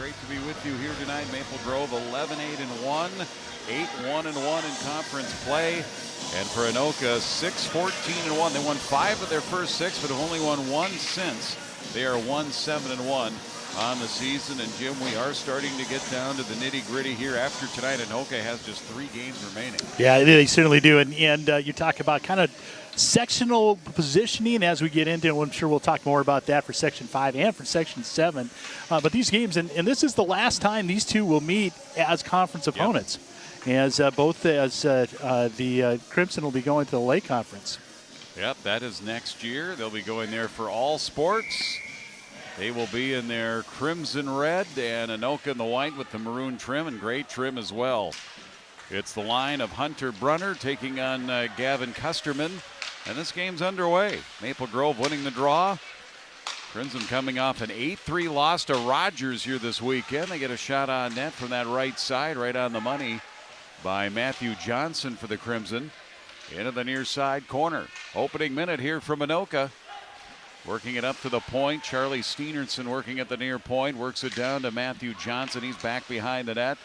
Great to be with you here tonight. Maple Grove 11-8-1, 8-1-1 in conference play. And for Anoka, 6-14-1. They won 5 of their first 6, but have only won 1 since. They are 1-7-1 on the season. And Jim, we are starting to get down to the nitty-gritty here after tonight. Anoka has just 3 games remaining. Yeah, they certainly do. And you talk about kind of sectional positioning as we get into, and I'm sure we'll talk more about that for Section 5 and for Section 7. But these games, and this is the last time these two will meet as conference opponents. Yep. As the Crimson will be going to the Lake Conference. Yep, that is next year. They'll be going there for all sports. They will be in their crimson red, and Anoka in the white with the maroon trim and gray trim as well. It's the line of Hunter Brunner taking on Gavin Custerman, and this game's underway. Maple Grove winning the draw. Crimson coming off an 8-3 loss to Rogers here this weekend. They get a shot on net from that right side, right on the money by Matthew Johnson for the Crimson. Into the near side corner. Opening minute here from Anoka. Working it up to the point. Charlie Steenerson working at the near point. Works it down to Matthew Johnson. He's back behind the net.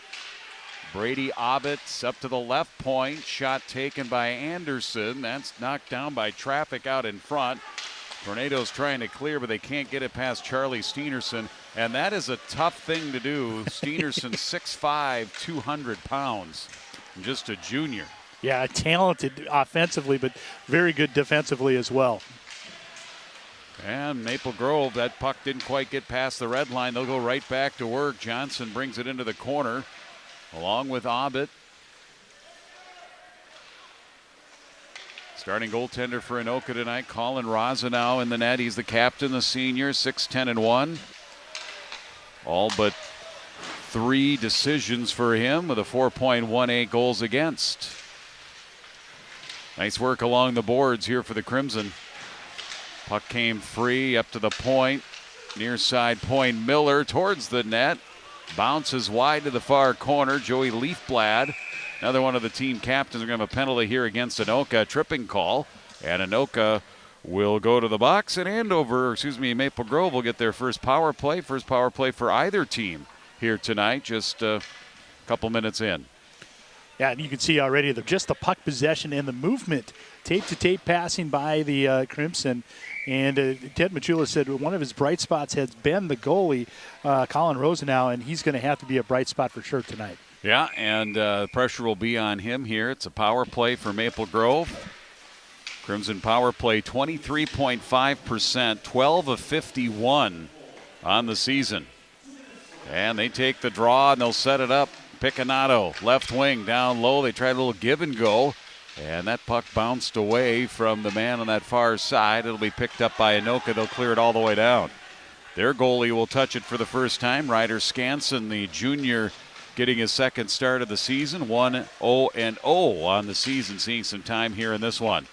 Brady Obbitz up to the left point. Shot taken by Anderson. That's knocked down by traffic out in front. Tornadoes trying to clear, but they can't get it past Charlie Steenerson. And that is a tough thing to do. Steenerson, 6'5", 200 pounds. Just a junior. Yeah, talented offensively, but very good defensively as well. And Maple Grove, that puck didn't quite get past the red line. They'll go right back to work. Johnson brings it into the corner along with Obbit. Starting goaltender for Anoka tonight, Colin Rosenau in the net. He's the captain, the senior, 6-10-1. All but 3 decisions for him with a 4.18 goals against. Nice work along the boards here for the Crimson. Puck came free up to the point. Near side point, Miller towards the net. Bounces wide to the far corner. Joey Leafblad, another one of the team captains. We're going to have a penalty here against Anoka, tripping call. And Anoka will go to the box, and Maple Grove will get their first power play for either team here tonight, just a couple minutes in. Yeah, and you can see already just the puck possession and the movement, tape-to-tape passing by the Crimson. And Ted Machula said one of his bright spots has been the goalie, Colin Rosenau, and he's going to have to be a bright spot for sure tonight. Yeah, and the pressure will be on him here. It's a power play for Maple Grove. Crimson power play 23.5%, 12 of 51 on the season. And they take the draw, and they'll set it up. Picanato, left wing, down low. They tried a little give and go, and that puck bounced away from the man on that far side. It'll be picked up by Anoka. They'll clear it all the way down. Their goalie will touch it for the first time. Ryder Skansen, the junior, getting his second start of the season. 1-0-0 on the season, seeing some time here in this one.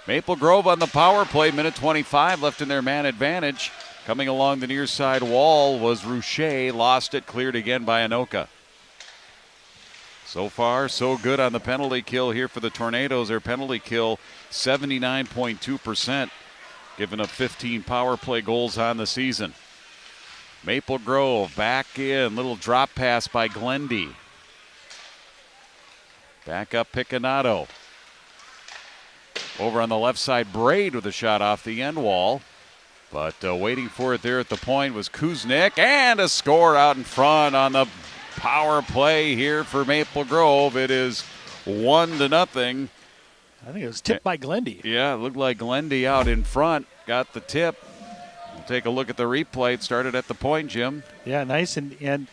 Maple Grove on the power play, minute 25 left in their man advantage. Coming along the near side wall was Rouchet, lost it, cleared again by Anoka. So far, so good on the penalty kill here for the Tornadoes. Their penalty kill, 79.2%, giving up 15 power play goals on the season. Maple Grove back in, little drop pass by Glendy. Back up Picanato. Over on the left side, Braid with a shot off the end wall. But waiting for it there at the point was Kuznick, and a score out in front on the power play here for Maple Grove. It is 1-0. I think it was tipped by Glendy. Yeah, it looked like Glendy out in front got the tip. We'll take a look at the replay. It started at the point, Jim. Yeah, nice. And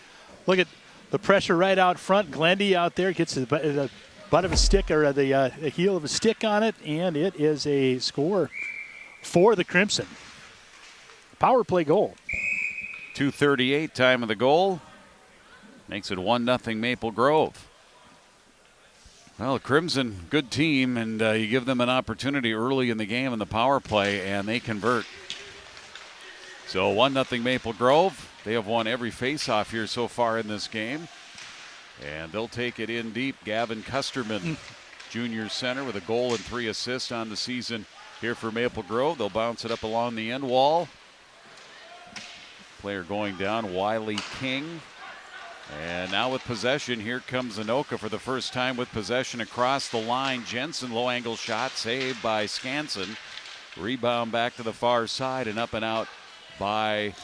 look at the pressure right out front. Glendy out there gets the butt of a stick, or the heel of a stick on it, and it is a score for the Crimson. Power play goal. 2:38 time of the goal. Makes it 1-0 Maple Grove. Well, Crimson, good team, and you give them an opportunity early in the game in the power play, and they convert. So 1-0 Maple Grove. They have won every faceoff here so far in this game. And they'll take it in deep. Gavin Custerman, junior center, with a goal and 3 assists on the season here for Maple Grove. They'll bounce it up along the end wall. player going down, Wiley King. And now with possession, here comes Anoka for the first time with possession across the line. Jensen, low angle shot, saved by Skansen. Rebound back to the far side and up and out by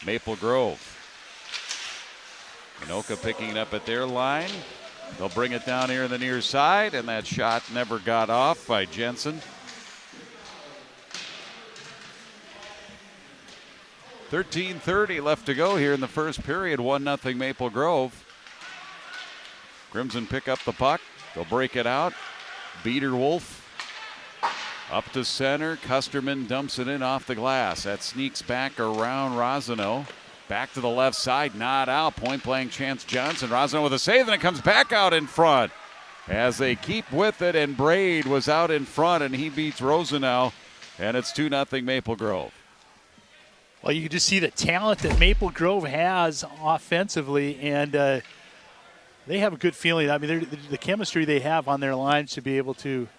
Maple Grove. Anoka picking it up at their line. They'll bring it down here in the near side, and that shot never got off by Jensen. 13:30 left to go here in the first period. 1-0 Maple Grove. Crimson pick up the puck. They'll break it out. Beater Wolf up to center. Custerman dumps it in off the glass. That sneaks back around Rosano. Back to the left side, not out. Point blank chance Johnson. Rosano with a save, and it comes back out in front. As they keep with it, and Braid was out in front, and he beats Rosenau, and it's 2-0 Maple Grove. Well, you can just see the talent that Maple Grove has offensively, and they have a good feeling. I mean, the chemistry they have on their lines to be able to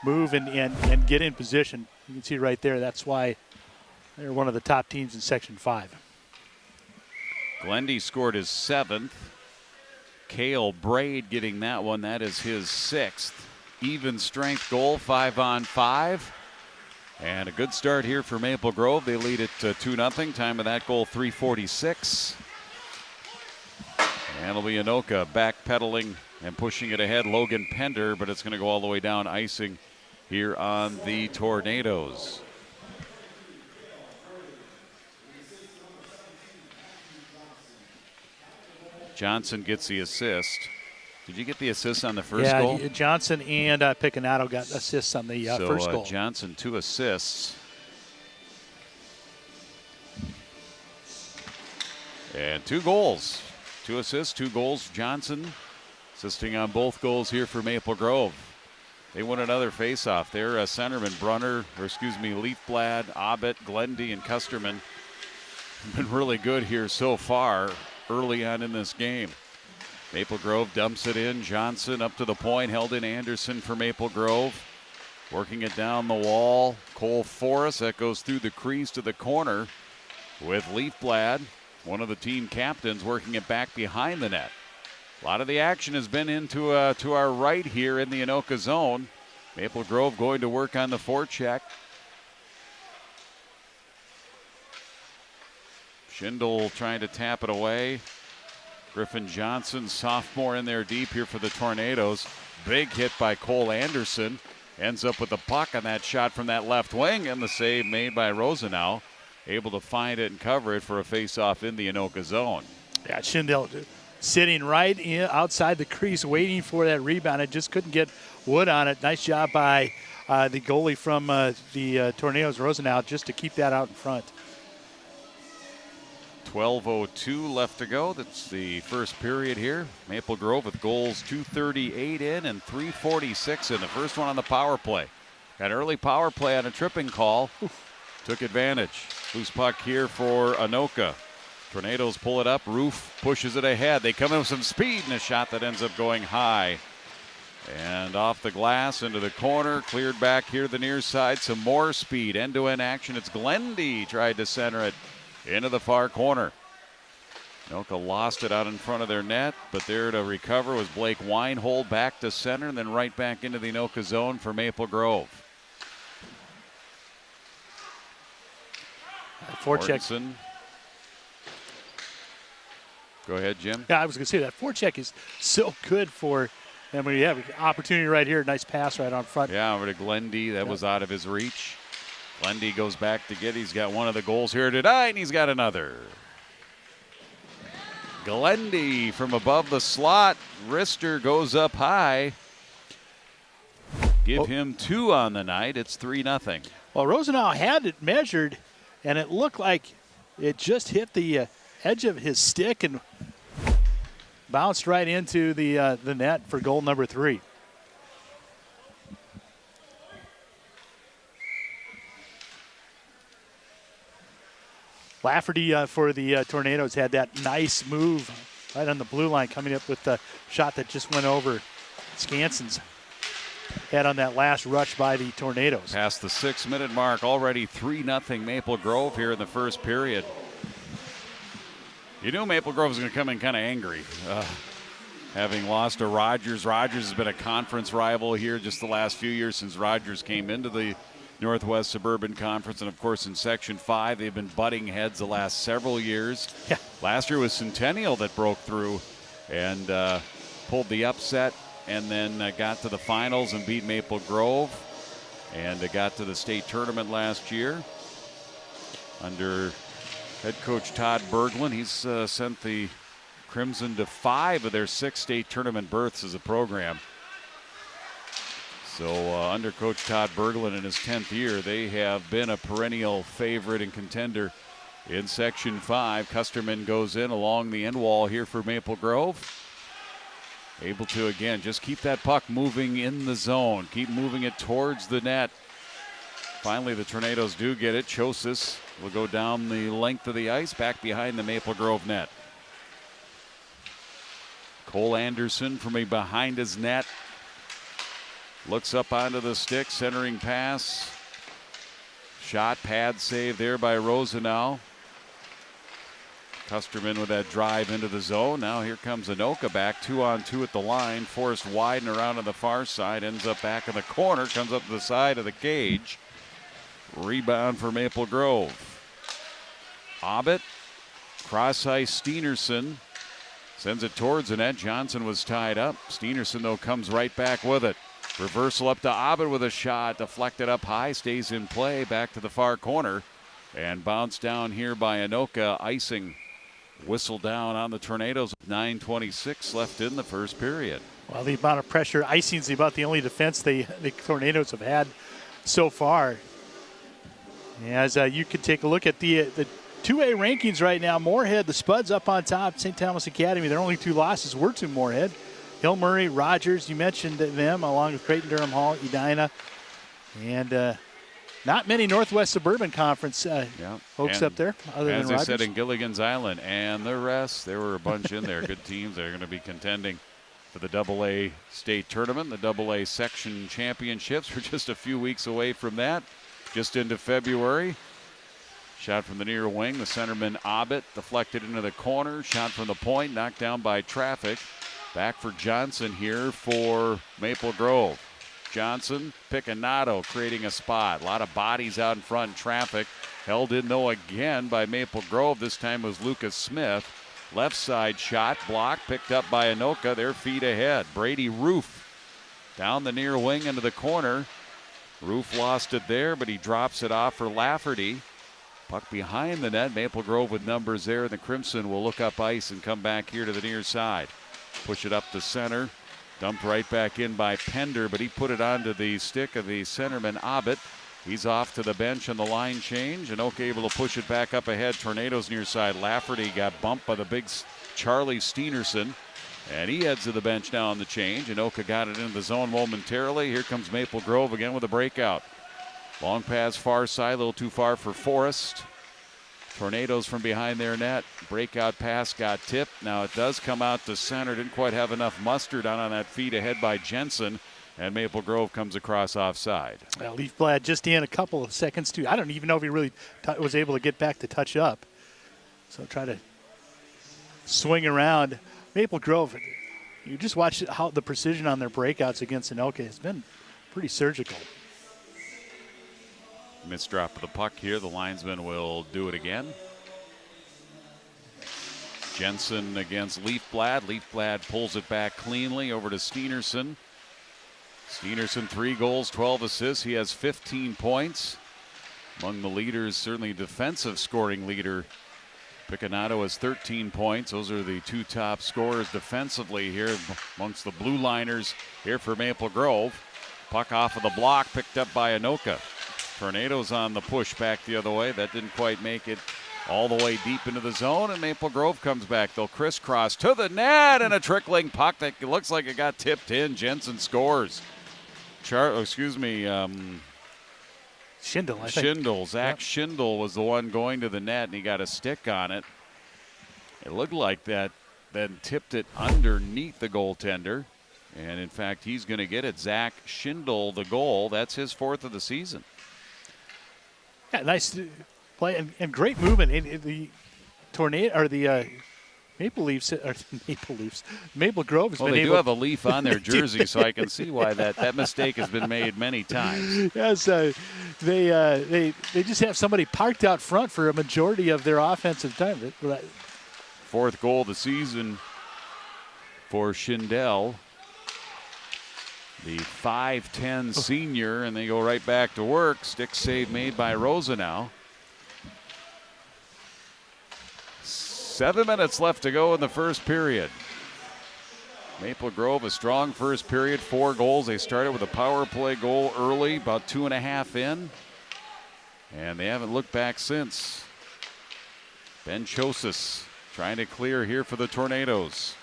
move and get in position. You can see right there, that's why they're one of the top teams in Section 5. Glendy scored his 7th. Cale Braid getting that one. That is his 6th. Even strength goal, 5-on-5. And a good start here for Maple Grove. They lead it 2-0. Time of that goal, 3:46. And it'll be Anoka backpedaling and pushing it ahead. Logan Pender, but it's going to go all the way down, icing here on the Tornadoes. Johnson gets the assist. Did you get the assist on the first goal? Yeah, Johnson and Piccinato got assists on the first goal. Johnson 2 assists. And 2 goals. 2 assists, 2 goals. Johnson assisting on both goals here for Maple Grove. They win another faceoff. Their centerman, Leafblad, Abbott, Glendy, and Custerman have been really good here so far early on in this game. Maple Grove dumps it in. Johnson up to the point, held in Anderson for Maple Grove. Working it down the wall. Cole Forrest, that goes through the crease to the corner with Leafblad, one of the team captains, working it back behind the net. A lot of the action has been into to our right here in the Anoka zone. Maple Grove going to work on the forecheck. Schindel trying to tap it away. Griffin Johnson, sophomore, in there deep here for the Tornadoes. Big hit by Cole Anderson. Ends up with the puck on that shot from that left wing, and the save made by Rosenau. Able to find it and cover it for a face-off in the Anoka zone. Yeah, Schindel sitting right outside the crease waiting for that rebound. It just couldn't get wood on it. Nice job by the goalie from the Tornadoes, Rosenau, just to keep that out in front. 12:02 left to go. That's the first period here. Maple Grove with goals 2:38 in and 3:46 in. The first one on the power play. Got an early power play on a tripping call. Took advantage. Loose puck here for Anoka. Tornadoes pull it up. Roof pushes it ahead. They come in with some speed, and a shot that ends up going high. And off the glass into the corner. Cleared back here to the near side. Some more speed. End-to-end action. It's Glendy tried to center it into the far corner. Anoka lost it out in front of their net, but there to recover was Blake Weinhold, back to center, and then right back into the Anoka zone for Maple Grove. Forecheck. Go ahead, Jim. Yeah, I was going to say that forecheck is so good for, and we have an opportunity right here. Nice pass right on front. Yeah, over to Glendy. That was out of his reach. Glendy goes back to get. He's got one of the goals here tonight, and he's got another. Glendy from above the slot. Wrister goes up high. Give him 2 on the night. It's 3-0. Well, Rosenau had it measured, and it looked like it just hit the edge of his stick and bounced right into the net for goal number 3. Lafferty for the Tornadoes had that nice move right on the blue line, coming up with the shot that just went over Skansen's head on that last rush by the Tornadoes. Past the 6-minute mark, already 3-0 Maple Grove here in the first period. You knew Maple Grove was going to come in kind of angry. Having lost to Rogers. Rogers has been a conference rival here just the last few years since Rogers came into the Northwest Suburban Conference. And, of course, in Section 5, they've been butting heads the last several years. Yeah. Last year was Centennial that broke through and pulled the upset and then got to the finals and beat Maple Grove. And got to the state tournament last year under head coach Todd Berglund. He's sent the Crimson to 5 of their 6 state tournament berths as a program. So under Coach Todd Berglund in his 10th year, they have been a perennial favorite and contender in Section 5. Custerman goes in along the end wall here for Maple Grove. Able to, again, just keep that puck moving in the zone. Keep moving it towards the net. Finally, the Tornadoes do get it. Chosis will go down the length of the ice, back behind the Maple Grove net. Cole Anderson from behind his net. Looks up onto the stick, centering pass. Shot, pad save there by Rosenau. Custerman with that drive into the zone. Now here comes Anoka back, 2-on-2 at the line. Forced wide and around on the far side. Ends up back in the corner, comes up to the side of the cage. Rebound for Maple Grove. Abbott, cross ice Steenerson. Sends it towards the net. Johnson was tied up. Steenerson, though, comes right back with it. Reversal up to Abbott with a shot. Deflected up high. Stays in play. Back to the far corner. And bounced down here by Anoka. Icing. Whistle down on the Tornadoes. 9:26 left in the first period. Well, the amount of pressure. Icing is about the only defense the Tornadoes have had so far. As you could take a look at the 2A rankings right now, Moorhead, the Spuds up on top. St. Thomas Academy, their only 2 losses were to Moorhead. Hill Murray, Rogers, you mentioned them, along with Creighton Durham Hall, Edina. And not many Northwest Suburban Conference folks up there, other than Rogers. As I said, in Gilligan's Island and the rest, there were a bunch in there. Good teams. They're going to be contending for the AA state tournament, the AA section championships. We're just a few weeks away from that, just into February. Shot from the near wing. The centerman Abbott deflected into the corner. Shot from the point, knocked down by traffic. Back for Johnson here for Maple Grove. Johnson, Picanato creating a spot. A lot of bodies out in front in traffic. Held in, though, again by Maple Grove. This time was Lucas Smith. Left side shot, blocked, picked up by Anoka. Their feet ahead. Brady Roof down the near wing into the corner. Roof lost it there, but he drops it off for Lafferty. Puck behind the net. Maple Grove with numbers there. And the Crimson will look up ice and come back here to the near side. Push it up to center. Dumped right back in by Pender, but he put it onto the stick of the centerman Abbott. He's off to the bench on the line change. Anoka able to push it back up ahead. Tornadoes near side. Lafferty got bumped by the big Charlie Steenerson. And he heads to the bench now on the change. Anoka got it into the zone momentarily. Here comes Maple Grove again with a breakout. Long pass far side, a little too far for Forrest. Tornadoes from behind their net. Breakout pass got tipped. Now it does come out to center. Didn't quite have enough mustard on that feed ahead by Jensen. And Maple Grove comes across offside. Well, Leafblad just in a couple of seconds, too. I don't even know if he really was able to get back to touch up. So try to swing around. Maple Grove, you just watch how the precision on their breakouts against Anoka has been pretty surgical. Missed drop of the puck here. The linesman will do it again. Jensen against Leafblad. Leafblad pulls it back cleanly over to Steenerson. Steenerson, 3 goals, 12 assists. He has 15 points. Among the leaders, certainly defensive scoring leader. Picanato has 13 points. Those are the 2 top scorers defensively here amongst the blue liners here for Maple Grove. Puck off of the block, picked up by Anoka. Tornadoes on the push back the other way. That didn't quite make it all the way deep into the zone, and Maple Grove comes back. They'll crisscross to the net, and a trickling puck that looks like it got tipped in. Jensen scores. Schindel, I think. Zach Schindel was the one going to the net, and he got a stick on it. It looked like that, then tipped it underneath the goaltender. And, in fact, he's going to get it. Zach Schindel, the goal. That's his 4th of the season. Yeah, nice play and great movement. The tornado or the Maple Leafs, or Maple Leafs, Maple Grove has well, been they able. do have a leaf on their jersey, so I can see why that mistake has been made many times. Yes, they just have somebody parked out front for a majority of their offensive time. Fourth goal of the season for Schindel, the 5'10 senior, and they go right back to work. Stick save made by Rosenau. 7 minutes left to go in the first period. Maple Grove, a strong first period, 4 goals. They started with a power play goal early, about 2.5 in, and they haven't looked back since. Ben Chosis trying to clear here for the Tornadoes.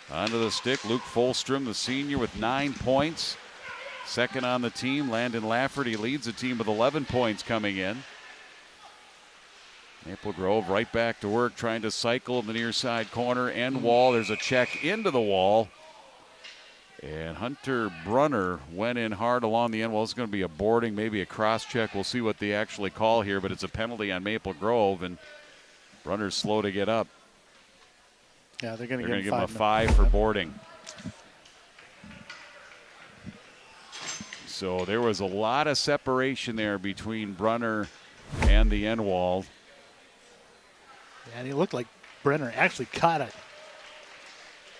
Onto the stick, Luke Folstrom, the senior, with 9 points. Second on the team, Landon Lafferty leads the team with 11 points coming in. Maple Grove right back to work, trying to cycle in the near side corner and wall. There's a check into the wall. And Hunter Brunner went in hard along the end. Well, it's going to be a boarding, maybe a cross check. We'll see what they actually call here, but it's a penalty on Maple Grove, and Brunner's slow to get up. Yeah, they're going to give him a 5 for boarding. So there was a lot of separation there between Brunner and the end wall. And he looked like Brenner actually caught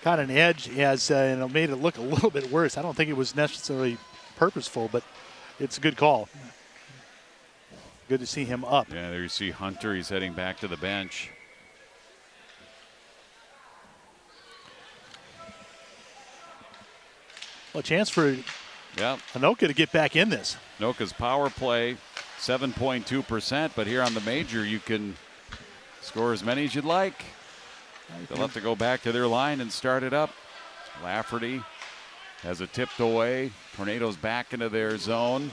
an edge and it made it look a little bit worse. I don't think it was necessarily purposeful, but it's a good call. Good to see him up. Yeah, there you see Hunter. He's heading back to the bench. Well, a chance for Anoka to get back in this. Anoka's power play, 7.2%, but here on the major you can score as many as you'd like. They'll have to go back to their line and start it up. Lafferty has it tipped away. Tornadoes back into their zone.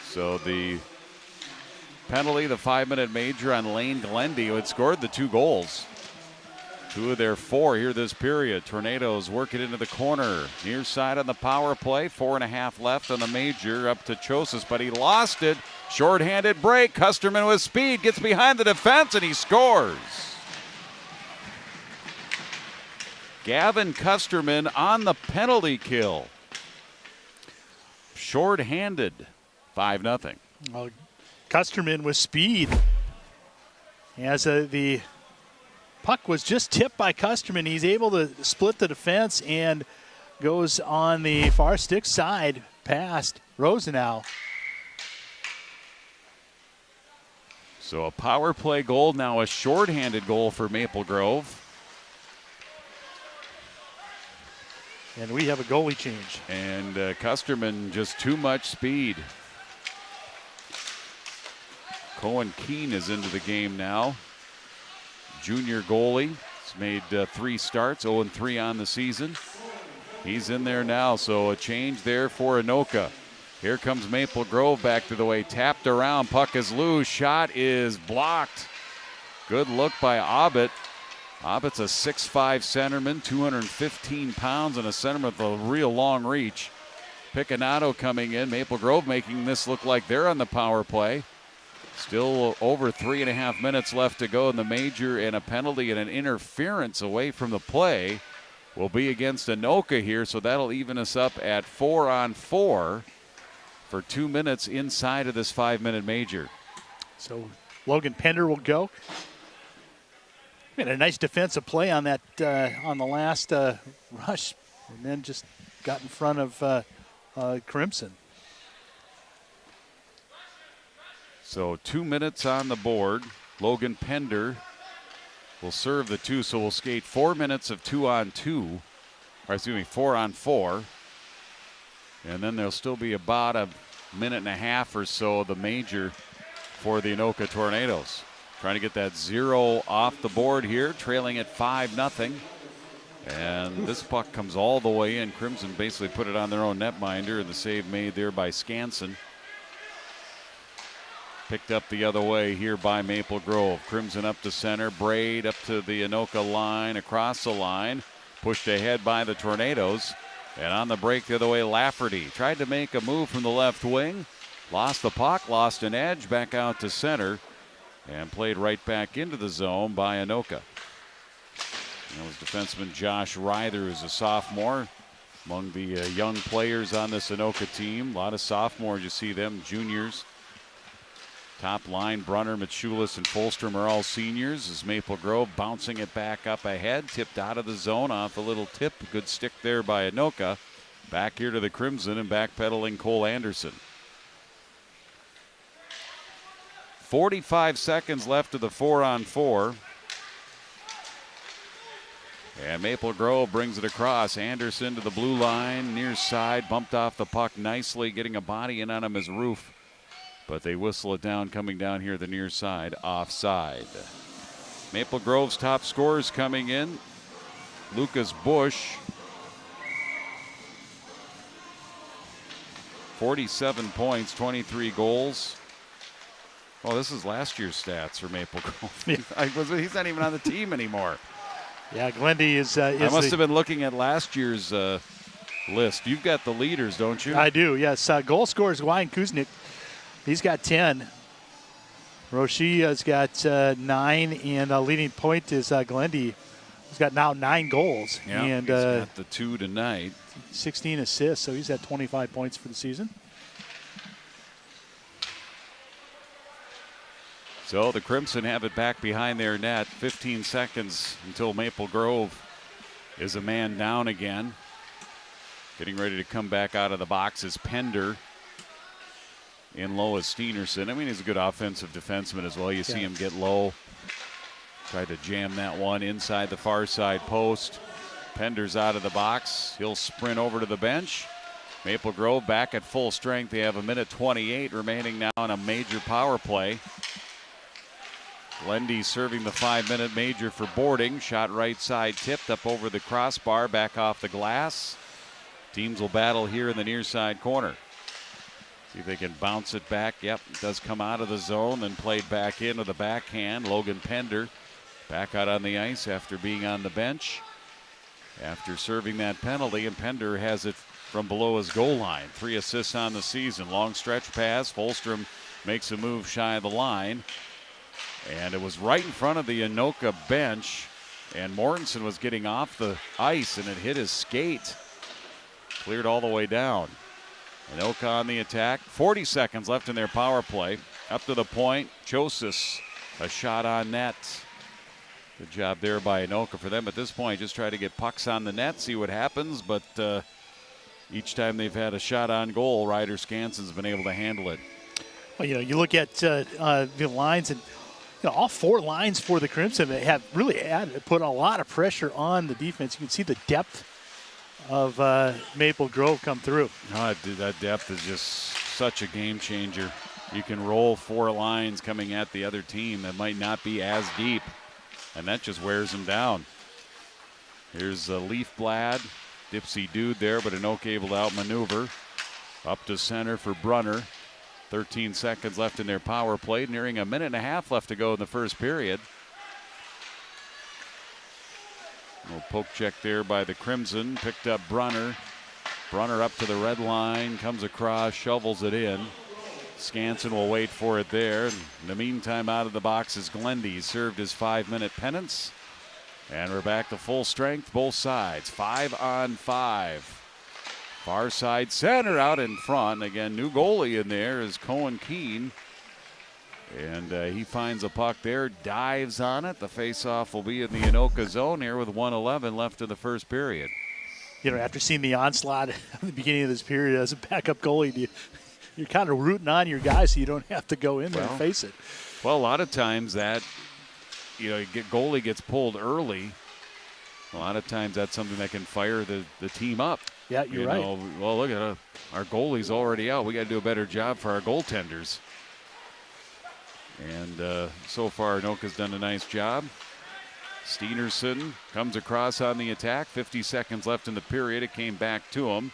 So the penalty, the 5-minute major on Lane Glendy, who had scored the 2 goals. 2 of their 4 here this period. Tornadoes work it into the corner. Near side on the power play. 4.5 left on the major, up to Chosis, but he lost it. Short-handed break. Custerman with speed gets behind the defense and he scores. Gavin Custerman on the penalty kill. Short-handed. 5-0. Well, Custerman with speed. As the puck was just tipped by Custerman, he's able to split the defense and goes on the far stick side past Rosenau. So a power play goal, now a shorthanded goal for Maple Grove. And we have a goalie change. And Custerman just too much speed. Cohen Keene is into the game now. Junior goalie. He's made 3 starts, 0-3 on the season. He's in there now, so a change there for Anoka. Here comes Maple Grove back to the way. Tapped around, puck is loose, shot is blocked. Good look by Abbott. Abbott's a 6'5 centerman, 215 pounds, and a centerman with a real long reach. Picanato coming in. Maple Grove making this look like they're on the power play. Still over 3.5 minutes left to go in the major, and a penalty and an interference away from the play will be against Anoka here, so that'll even us up at 4-on-4 for 2 minutes inside of this 5-minute major. So Logan Pender will go. We had a nice defensive play on that on the last rush, and then just got in front of Crimson. So 2 minutes on the board. Logan Pender will serve the 2, so we'll skate 4 minutes of 2-on-2, or excuse me, 4-on-4. And then there'll still be about a minute and a half or so of the major for the Anoka Tornadoes. Trying to get that 0 off the board here, trailing at 5-0. And this puck comes all the way in. Crimson basically put it on their own netminder, and the save made there by Skansen. Picked up the other way here by Maple Grove. Crimson up to center. Braid up to the Anoka line, across the line. Pushed ahead by the Tornadoes. And on the break the other way, Lafferty tried to make a move from the left wing. Lost the puck, lost an edge, back out to center. And played right back into the zone by Anoka. That was defenseman Josh Ryther, who's a sophomore. Among the young players on this Anoka team. A lot of sophomores, you see them, juniors. Top line, Brunner, Mitchulis, and Folstrom are all seniors. As Maple Grove bouncing it back up ahead. Tipped out of the zone off a little tip. Good stick there by Anoka. Back here to the Crimson and backpedaling Cole Anderson. 45 seconds left of the 4-on-4. And Maple Grove brings it across. Anderson to the blue line, near side, bumped off the puck nicely, getting a body in on him as Roof. But they whistle it down, coming down here the near side, offside. Maple Grove's top scorers coming in. Lucas Bush, 47 points, 23 goals. Oh, this is last year's stats for Maple Grove. He's not even on the team anymore. Yeah, Glendy is I must have been looking at last year's list. You've got the leaders, don't you? I do, yes. Goal scorers, Wayne Kuznick. He's got 10. Roshi has got 9, and leading point is Glendy. He's got now 9 goals. Yeah, and he's got the 2 tonight. 16 assists, so he's at 25 points for the season. So the Crimson have it back behind their net. 15 seconds until Maple Grove is a man down again. Getting ready to come back out of the box is Pender. In low is Steenerson. I mean, he's a good offensive defenseman as well. You see him get low. Tried to jam that one inside the far side post. Pender's out of the box. He'll sprint over to the bench. Maple Grove back at full strength. They have 1:28 remaining now on a major power play. Glendy serving the 5-minute major for Boarding. Shot right side, tipped up over the crossbar, back off the glass. Teams will battle here in the near side corner. See if they can bounce it back. Yep, it does come out of the zone, then played back in with a backhand. Logan Pender back out on the ice after being on the bench. After serving that penalty, and Pender has it from below his goal line. 3 assists on the season. Long stretch pass. Folstrom makes a move shy of the line. And it was right in front of the Anoka bench. And Mortensen was getting off the ice, and it hit his skate. Cleared all the way down. Anoka on the attack. 40 seconds left in their power play. Up to the point. Chosis, a shot on net. Good job there by Anoka for them. At this point, just try to get pucks on the net, see what happens. But each time they've had a shot on goal, Ryder Scanson's been able to handle it. Well, you look at the lines, and all 4 lines for the Crimson have really put a lot of pressure on the defense. You can see the depth of Maple Grove come through. Oh, that depth is just such a game changer. You can roll 4 lines coming at the other team that might not be as deep, and that just wears them down. Here's Leafblad, dipsy dude there, but Anoka able to outmaneuver. Up to center for Brunner. 13 seconds left in their power play, nearing 1.5 minutes left to go in the first period. Little poke check there by the Crimson. Picked up Brunner. Brunner up to the red line, comes across, shovels it in. Scanson will wait for it there. In the meantime, out of the box is Glendy. He served his 5-minute penance. And we're back to full strength, both sides. 5-on-5. Far side center out in front. Again, new goalie in there is Cohen Keene. And he finds a puck there, dives on it. The faceoff will be in the Anoka zone here with 1:11 left in the first period. After seeing the onslaught at the beginning of this period as a backup goalie, you're kind of rooting on your guys so you don't have to go in there and face it. Well, a lot of times that, goalie gets pulled early. A lot of times that's something that can fire the team up. Yeah, you're right. Well, look at our goalie's already out. We got to do a better job for our goaltenders. And so far, Anoka's done a nice job. Steenerson comes across on the attack. 50 seconds left in the period. It came back to him.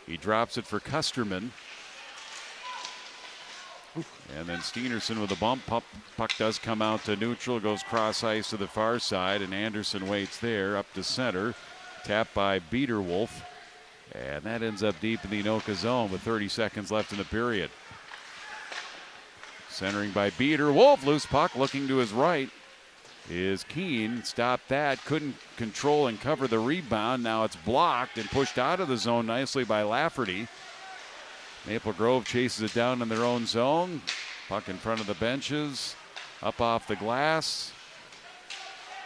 He drops it for Kusterman. And then Steenerson with a bump. Puck does come out to neutral. Goes cross ice to the far side. And Anderson waits there up to center. Tapped by Biederwolf. And that ends up deep in the Anoka zone with 30 seconds left in the period. Centering by Biederwolf. Loose puck looking to his right. is Keene. Stopped that. Couldn't control and cover the rebound. Now it's blocked and pushed out of the zone nicely by Lafferty. Maple Grove chases it down in their own zone. Puck in front of the benches. Up off the glass.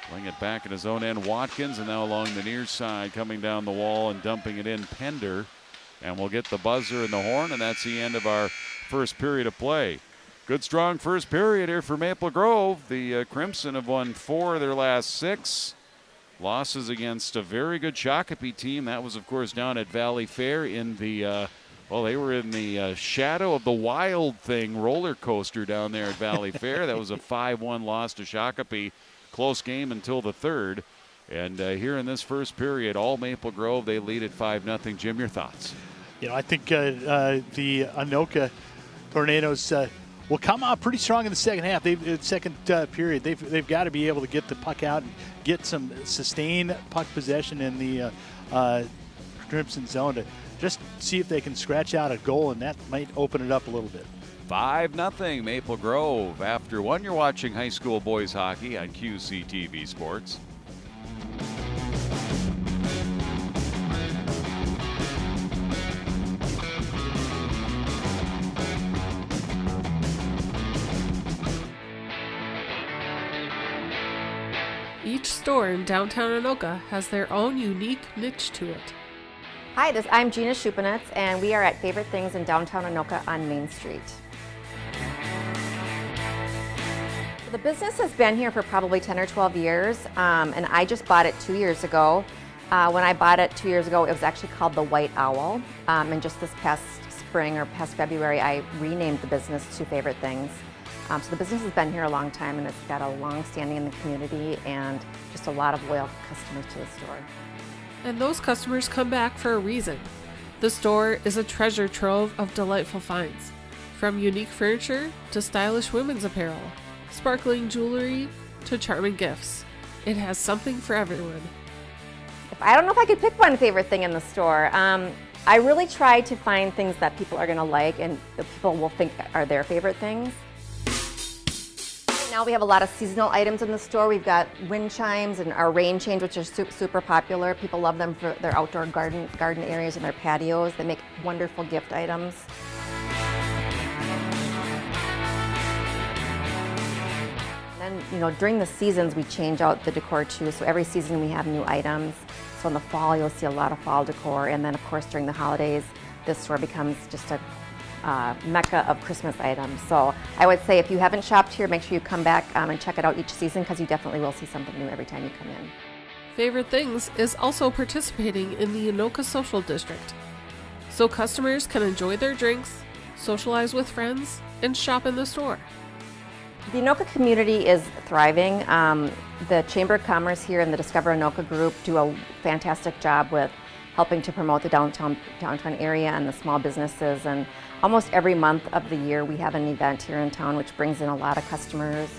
Playing it back in his own end. Watkins, and now along the near side, coming down the wall and dumping it in. Pender. And we'll get the buzzer and the horn, and that's the end of our first period of play. Good, strong first period here for Maple Grove. The Crimson have won 4 of their last 6. Losses against a very good Shakopee team. That was, of course, down at Valley Fair in the, they were in the Shadow of the Wild thing roller coaster down there at Valley Fair. That was a 5-1 loss to Shakopee. Close game until the third. And here in this first period, all Maple Grove, they lead at 5-0. Jim, your thoughts? I think the Anoka Tornadoes will come out pretty strong in the second half. Second period, they've got to be able to get the puck out and get some sustained puck possession in the Crimson zone to just see if they can scratch out a goal, and that might open it up a little bit. 5-0 Maple Grove. After one, you're watching high school boys hockey on QCTV Sports. Each store in downtown Anoka has their own unique niche to it. Hi, I'm Gina Schupanitz, and we are at Favorite Things in downtown Anoka on Main Street. The business has been here for probably 10 or 12 years, and I just bought it 2 years ago. When I bought it 2 years ago, it was actually called the White Owl, and just this past spring or past February, I renamed the business to Favorite Things. So the business has been here a long time, and it's got a long standing in the community and just a lot of loyal customers to the store. And those customers come back for a reason. The store is a treasure trove of delightful finds, from unique furniture to stylish women's apparel, sparkling jewelry to charming gifts. It has something for everyone. I don't know if I could pick one favorite thing in the store. I really try to find things that people are going to like and that people will think are their favorite things. Right now we have a lot of seasonal items in the store. We've got wind chimes and our rain chains, which are super popular. People love them for their outdoor garden areas and their patios. They make wonderful gift items. And then, during the seasons we change out the decor too. So every season we have new items. So in the fall you'll see a lot of fall decor, and then of course during the holidays this store becomes just a mecca of Christmas items. So I would say if you haven't shopped here, make sure you come back and check it out each season, because you definitely will see something new every time you come in. Favorite Things is also participating in the Anoka Social District, so customers can enjoy their drinks, socialize with friends, and shop in the store. The Anoka community is thriving. The Chamber of Commerce here and the Discover Anoka group do a fantastic job with helping to promote the downtown area and the small businesses. And almost every month of the year we have an event here in town which brings in a lot of customers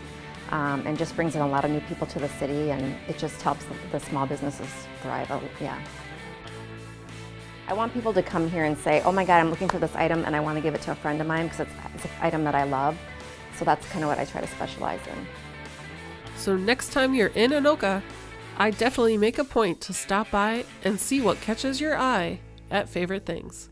and just brings in a lot of new people to the city, and it just helps the small businesses thrive. Yeah. I want people to come here and say, oh my God, I'm looking for this item and I want to give it to a friend of mine because it's an item that I love. So that's kind of what I try to specialize in. So next time you're in Anoka, I definitely make a point to stop by and see what catches your eye at Favorite Things.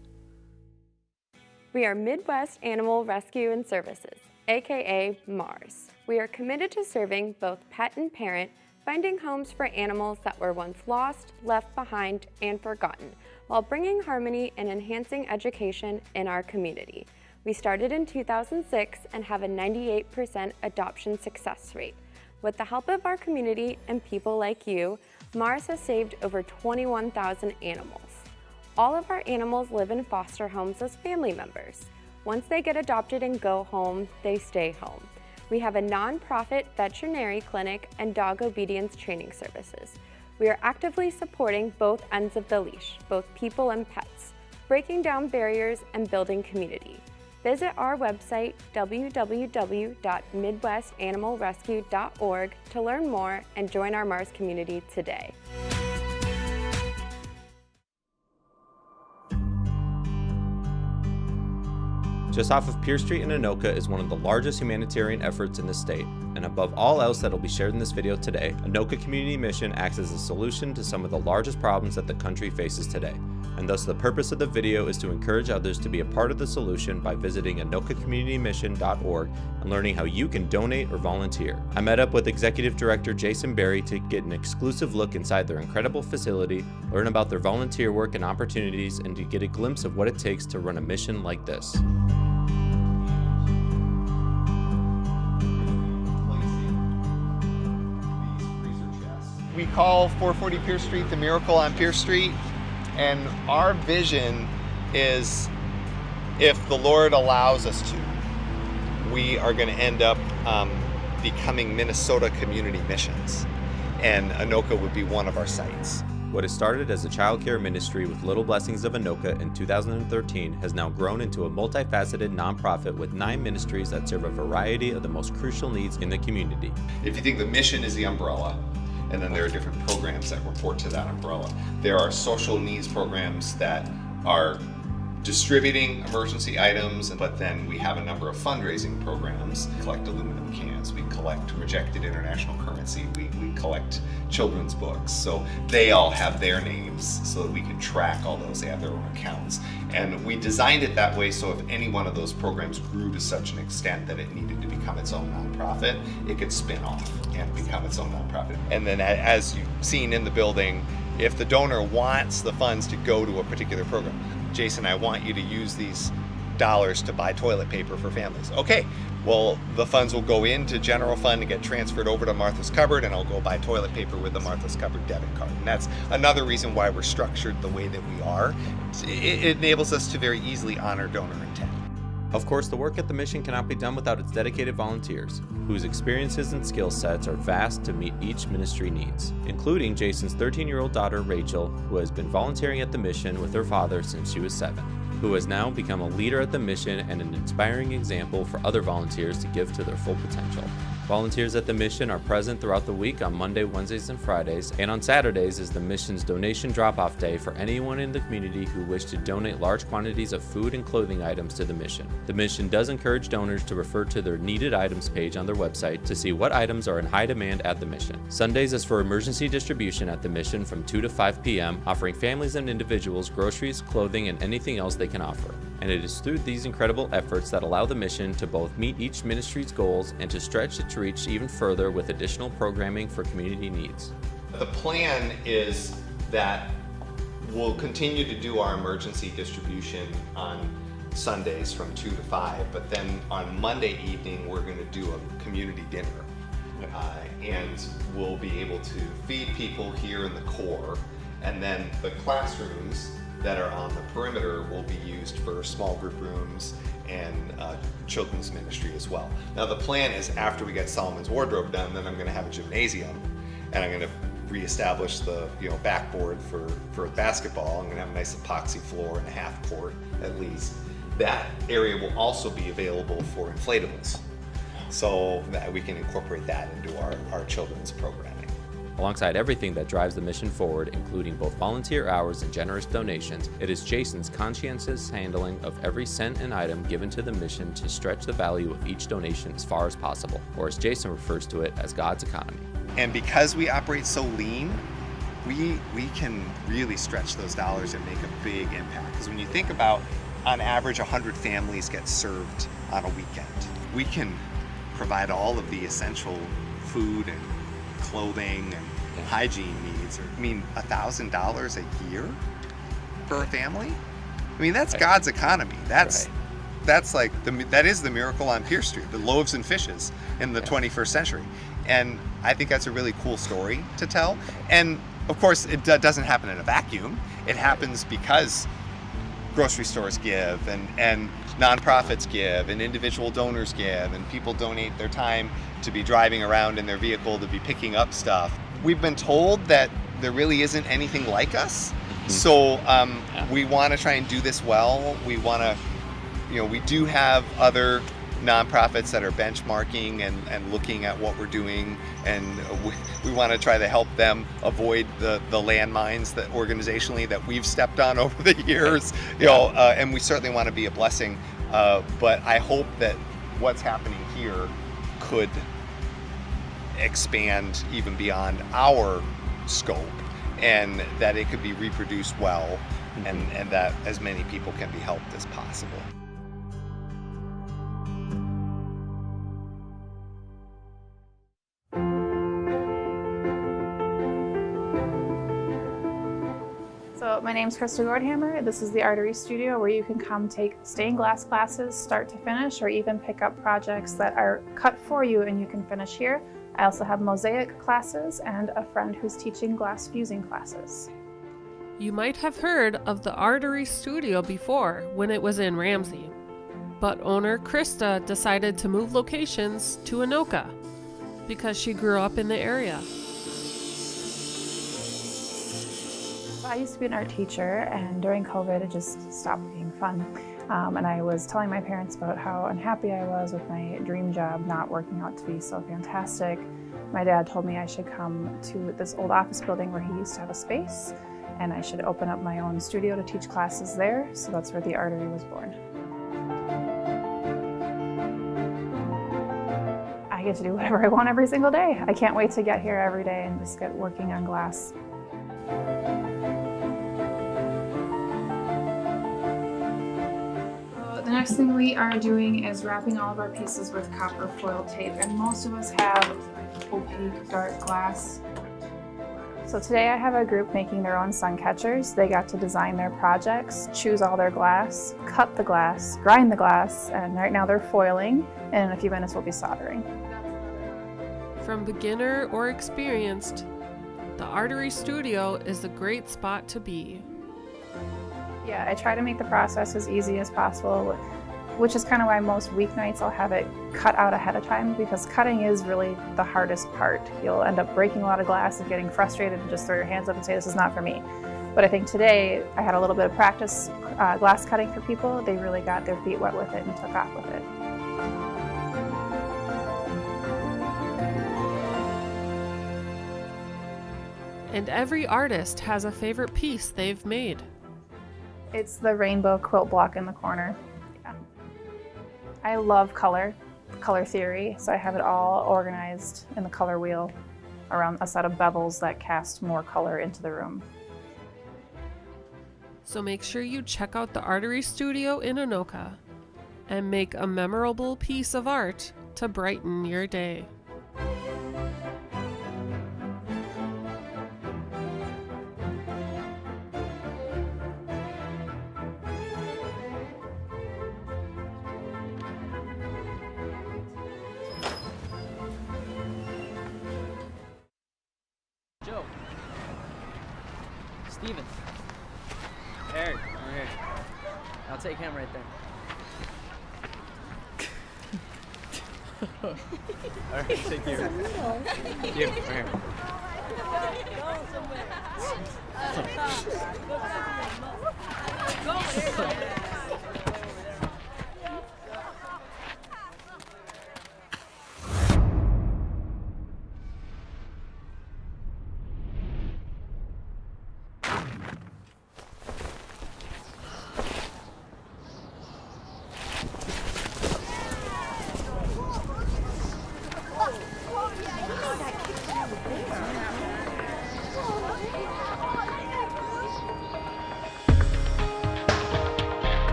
We are Midwest Animal Rescue and Services, aka MARS. We are committed to serving both pet and parent, finding homes for animals that were once lost, left behind, and forgotten, while bringing harmony and enhancing education in our community. We started in 2006 and have a 98% adoption success rate. With the help of our community and people like you, Mars has saved over 21,000 animals. All of our animals live in foster homes as family members. Once they get adopted and go home, they stay home. We have a nonprofit veterinary clinic and dog obedience training services. We are actively supporting both ends of the leash, both people and pets, breaking down barriers and building community. Visit our website, www.midwestanimalrescue.org, to learn more and join our Mars community today. just off of Pierce Street in Anoka is one of the largest humanitarian efforts in the state. And above all else that will be shared in this video today, Anoka Community Mission acts as a solution to some of the largest problems that the country faces today. And thus the purpose of the video is to encourage others to be a part of the solution by visiting anokacommunitymission.org and learning how you can donate or volunteer. I met up with Executive Director Jason Berry to get an exclusive look inside their incredible facility, learn about their volunteer work and opportunities, and to get a glimpse of what it takes to run a mission like this. We call 440 Pierce Street the Miracle on Pierce Street, and our vision is, if the Lord allows us to, we are going to end up becoming Minnesota Community Missions, and Anoka would be one of our sites. What has started as a child care ministry with Little Blessings of Anoka in 2013 has now grown into a multifaceted nonprofit with 9 ministries that serve a variety of the most crucial needs in the community. If you think the mission is the umbrella, and then there are different programs that report to that umbrella. There are social needs programs that are distributing emergency items, but then we have a number of fundraising programs. We collect aluminum cans, we collect rejected international currency, we collect children's books. So they all have their names so that we can track all those, they have their own accounts. And we designed it that way so if any one of those programs grew to such an extent that it needed to become its own nonprofit, it could spin off and become its own nonprofit. And then as you've seen in the building, if the donor wants the funds to go to a particular program, Jason, I want you to use these dollars to buy toilet paper for families. Okay, well, the funds will go into general fund and get transferred over to Martha's Cupboard, and I'll go buy toilet paper with the Martha's Cupboard debit card. And that's another reason why we're structured the way that we are. It enables us to very easily honor donor intent. Of course, the work at the mission cannot be done without its dedicated volunteers, whose experiences and skill sets are vast to meet each ministry needs, including Jason's 13-year-old daughter, Rachel, who has been volunteering at the mission with her father since she was 7, who has now become a leader at the mission and an inspiring example for other volunteers to give to their full potential. Volunteers at the mission are present throughout the week on Monday, Wednesdays, and Fridays, and on Saturdays is the mission's donation drop-off day for anyone in the community who wish to donate large quantities of food and clothing items to the mission. The mission does encourage donors to refer to their needed items page on their website to see what items are in high demand at the mission. Sundays is for emergency distribution at the mission from 2 to 5 p.m., offering families and individuals groceries, clothing, and anything else they can offer. And it is through these incredible efforts that allow the mission to both meet each ministry's goals and to stretch it to reach even further with additional programming for community needs. The plan is that we'll continue to do our emergency distribution on Sundays from 2 to 5, but then on Monday evening we're going to do a community dinner. And we'll be able to feed people here in the core, and then the classrooms that are on the perimeter will be used for small group rooms and children's ministry as well. Now the plan is after we get Solomon's wardrobe done, then I'm going to have a gymnasium, and I'm going to reestablish the backboard for basketball. I'm going to have a nice epoxy floor and a half court at least. That area will also be available for inflatables, so that we can incorporate that into our children's programming. Alongside everything that drives the mission forward, including both volunteer hours and generous donations, it is Jason's conscientious handling of every cent and item given to the mission to stretch the value of each donation as far as possible, or as Jason refers to it, as God's economy. And because we operate so lean, we can really stretch those dollars and make a big impact. Because when you think about, on average, 100 families get served on a weekend. We can provide all of the essential food and clothing and hygiene needs. I mean, $1,000 a year per family? I mean, that's God's economy. That's like that is the miracle on Pierce Street, the loaves and fishes in the 21st century. And I think that's a really cool story to tell. And of course, it doesn't happen in a vacuum. It happens because grocery stores give, and nonprofits give, and individual donors give, and people donate their time to be driving around in their vehicle to be picking up stuff. We've been told that there really isn't anything like us, so we want to try and do this well. We want to, we do have other nonprofits that are benchmarking and looking at what we're doing, and we want to try to help them avoid the landmines that organizationally that we've stepped on over the years, and we certainly want to be a blessing But I hope that what's happening here could expand even beyond our scope, and that it could be reproduced well, and that as many people can be helped as possible. So my name's Krista Gordhammer. This is the Artery Studio, where you can come take stained glass classes start to finish, or even pick up projects that are cut for you and you can finish here. I also have mosaic classes and a friend who's teaching glass fusing classes. You might have heard of the Artery Studio before when it was in Ramsey, but owner Krista decided to move locations to Anoka because she grew up in the area. I used to be an art teacher, and during COVID it just stopped being fun. And I was telling my parents about how unhappy I was with my dream job not working out to be so fantastic. My dad told me I should come to this old office building where he used to have a space, and I should open up my own studio to teach classes there. So that's where the Artery was born. I get to do whatever I want every single day. I can't wait to get here every day and just get working on glass. The next thing we are doing is wrapping all of our pieces with copper foil tape, and most of us have opaque dark glass. So today I have a group making their own sun catchers. They got to design their projects, choose all their glass, cut the glass, grind the glass, and right now they're foiling, and in a few minutes we'll be soldering. From beginner or experienced, the Artery Studio is a great spot to be. Yeah, I try to make the process as easy as possible, which is kind of why most weeknights I'll have it cut out ahead of time, because cutting is really the hardest part. You'll end up breaking a lot of glass and getting frustrated and just throw your hands up and say, this is not for me. But I think today I had a little bit of practice glass cutting for people. They really got their feet wet with it and took off with it. And every artist has a favorite piece they've made. It's the rainbow quilt block in the corner. Yeah. I love color theory, so I have it all organized in the color wheel around a set of bevels that cast more color into the room. So make sure you check out the Artery Studio in Anoka and make a memorable piece of art to brighten your day. Joe. Steven. Eric, over here. I'll take him right there. Alright, thank you. Thank you, over here.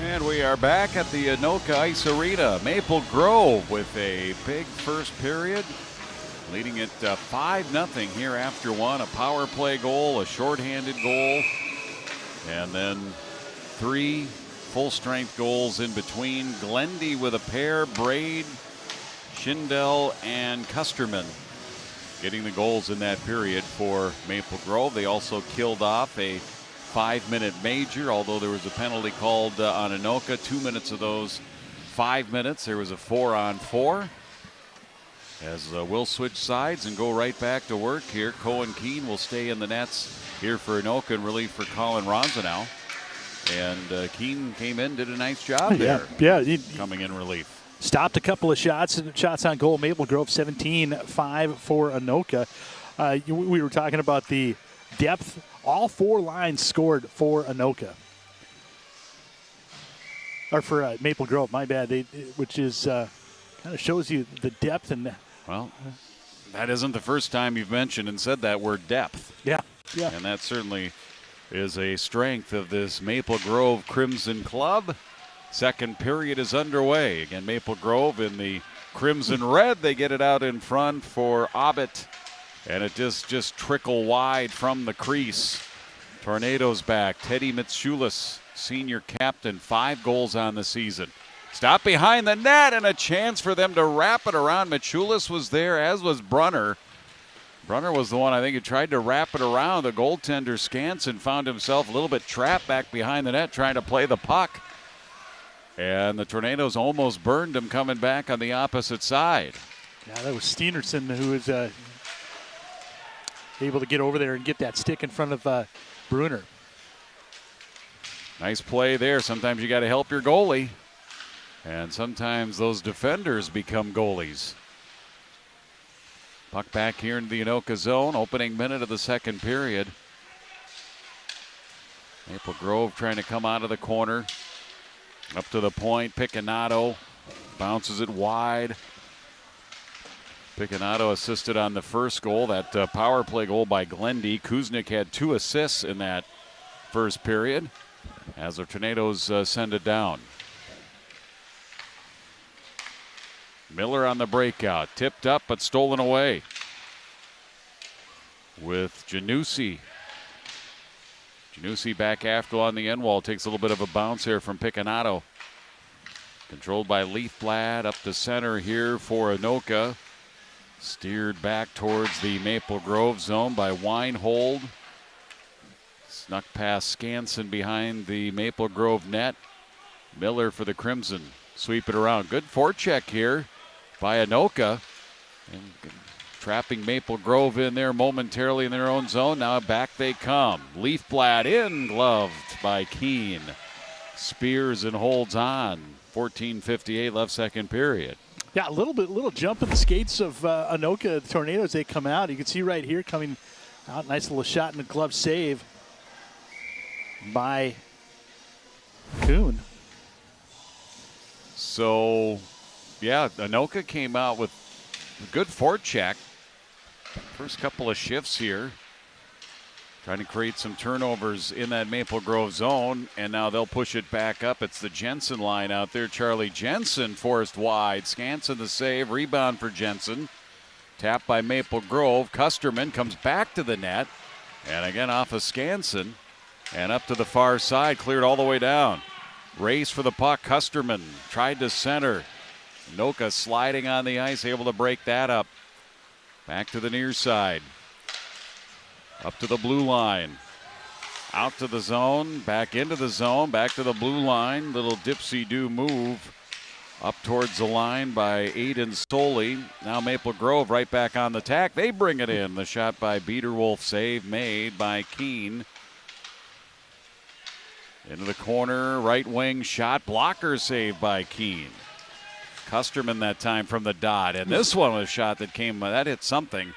And we are back at the Anoka Ice Arena. Maple Grove with a big first period, leading it 5-0 here after one. A power play goal, a shorthanded goal, and then 3 full-strength goals in between. Glendy with a pair, Braid, Schindel, and Custerman getting the goals in that period for Maple Grove. They also killed off a 5-minute major, although there was a penalty called on Anoka. 2 minutes of those 5 minutes, there was a 4-on-4. As we'll switch sides and go right back to work here. Cohen Keene will stay in the nets here for Anoka in relief for Colin Ronzanow. And Keene came in, did a nice job there. Yeah, coming in relief. Stopped a couple of shots on goal. Maple Grove 17-5 for Anoka. We were talking about the depth. All 4 lines scored for Anoka. Or for Maple Grove, my bad. Which is kind of shows you the depth and. Well, that isn't the first time you've mentioned and said that word, depth. Yeah. And that certainly is a strength of this Maple Grove Crimson Club. Second period is underway. Again, Maple Grove in the crimson red. They get it out in front for Abbott. And it just trickle wide from the crease. Tornadoes back. Teddy Mitsulis, senior captain, 5 goals on the season. Stop behind the net and a chance for them to wrap it around. Mitsulis was there, as was Brunner. Brunner was the one, I think, who tried to wrap it around. The goaltender, Skansen, found himself a little bit trapped back behind the net trying to play the puck. And the Tornadoes almost burned him coming back on the opposite side. Yeah, that was Steenerson who was able to get over there and get that stick in front of Brunner. Nice play there. Sometimes you got to help your goalie. And sometimes those defenders become goalies. Puck back here into the Anoka zone. Opening minute of the second period. Maple Grove trying to come out of the corner. Up to the point, Picanato bounces it wide. Picanato assisted on the first goal, that power play goal by Glendy. Kuznick had 2 assists in that first period as the Tornadoes send it down. Miller on the breakout, tipped up but stolen away with Janussi. Janussi back after on the end wall. Takes a little bit of a bounce here from Picanato. Controlled by Leafblad up the center here for Anoka. Steered back towards the Maple Grove zone by Weinhold. Snuck past Skansen behind the Maple Grove net. Miller for the Crimson. Sweep it around. Good forecheck here by Anoka. And trapping Maple Grove in there momentarily in their own zone. Now back they come. Leafblad in, gloved by Keene. Spears and holds on. 14:58 left second period. Yeah, little jump in the skates of Anoka. The Tornadoes, they come out. You can see right here coming out. Nice little shot and a glove save by Kuhn. So, yeah, Anoka came out with a good forecheck. First couple of shifts here. Trying to create some turnovers in that Maple Grove zone, and now they'll push it back up. It's the Jensen line out there. Charlie Jensen forced wide. Skansen the save. Rebound for Jensen. Tapped by Maple Grove. Custerman comes back to the net. And again off of Skansen. And up to the far side. Cleared all the way down. Race for the puck. Custerman tried to center. Anoka sliding on the ice. Able to break that up. Back to the near side. Up to the blue line. Out to the zone. Back into the zone. Back to the blue line. Little dipsy-do move. Up towards the line by Aiden Stoley. Now Maple Grove right back on the tack. They bring it in. The shot by Biederwolf. Save made by Keene. Into the corner. Right wing shot. Blocker save by Keene. Custerman that time from the dot. And this one was a shot that came, that hit something.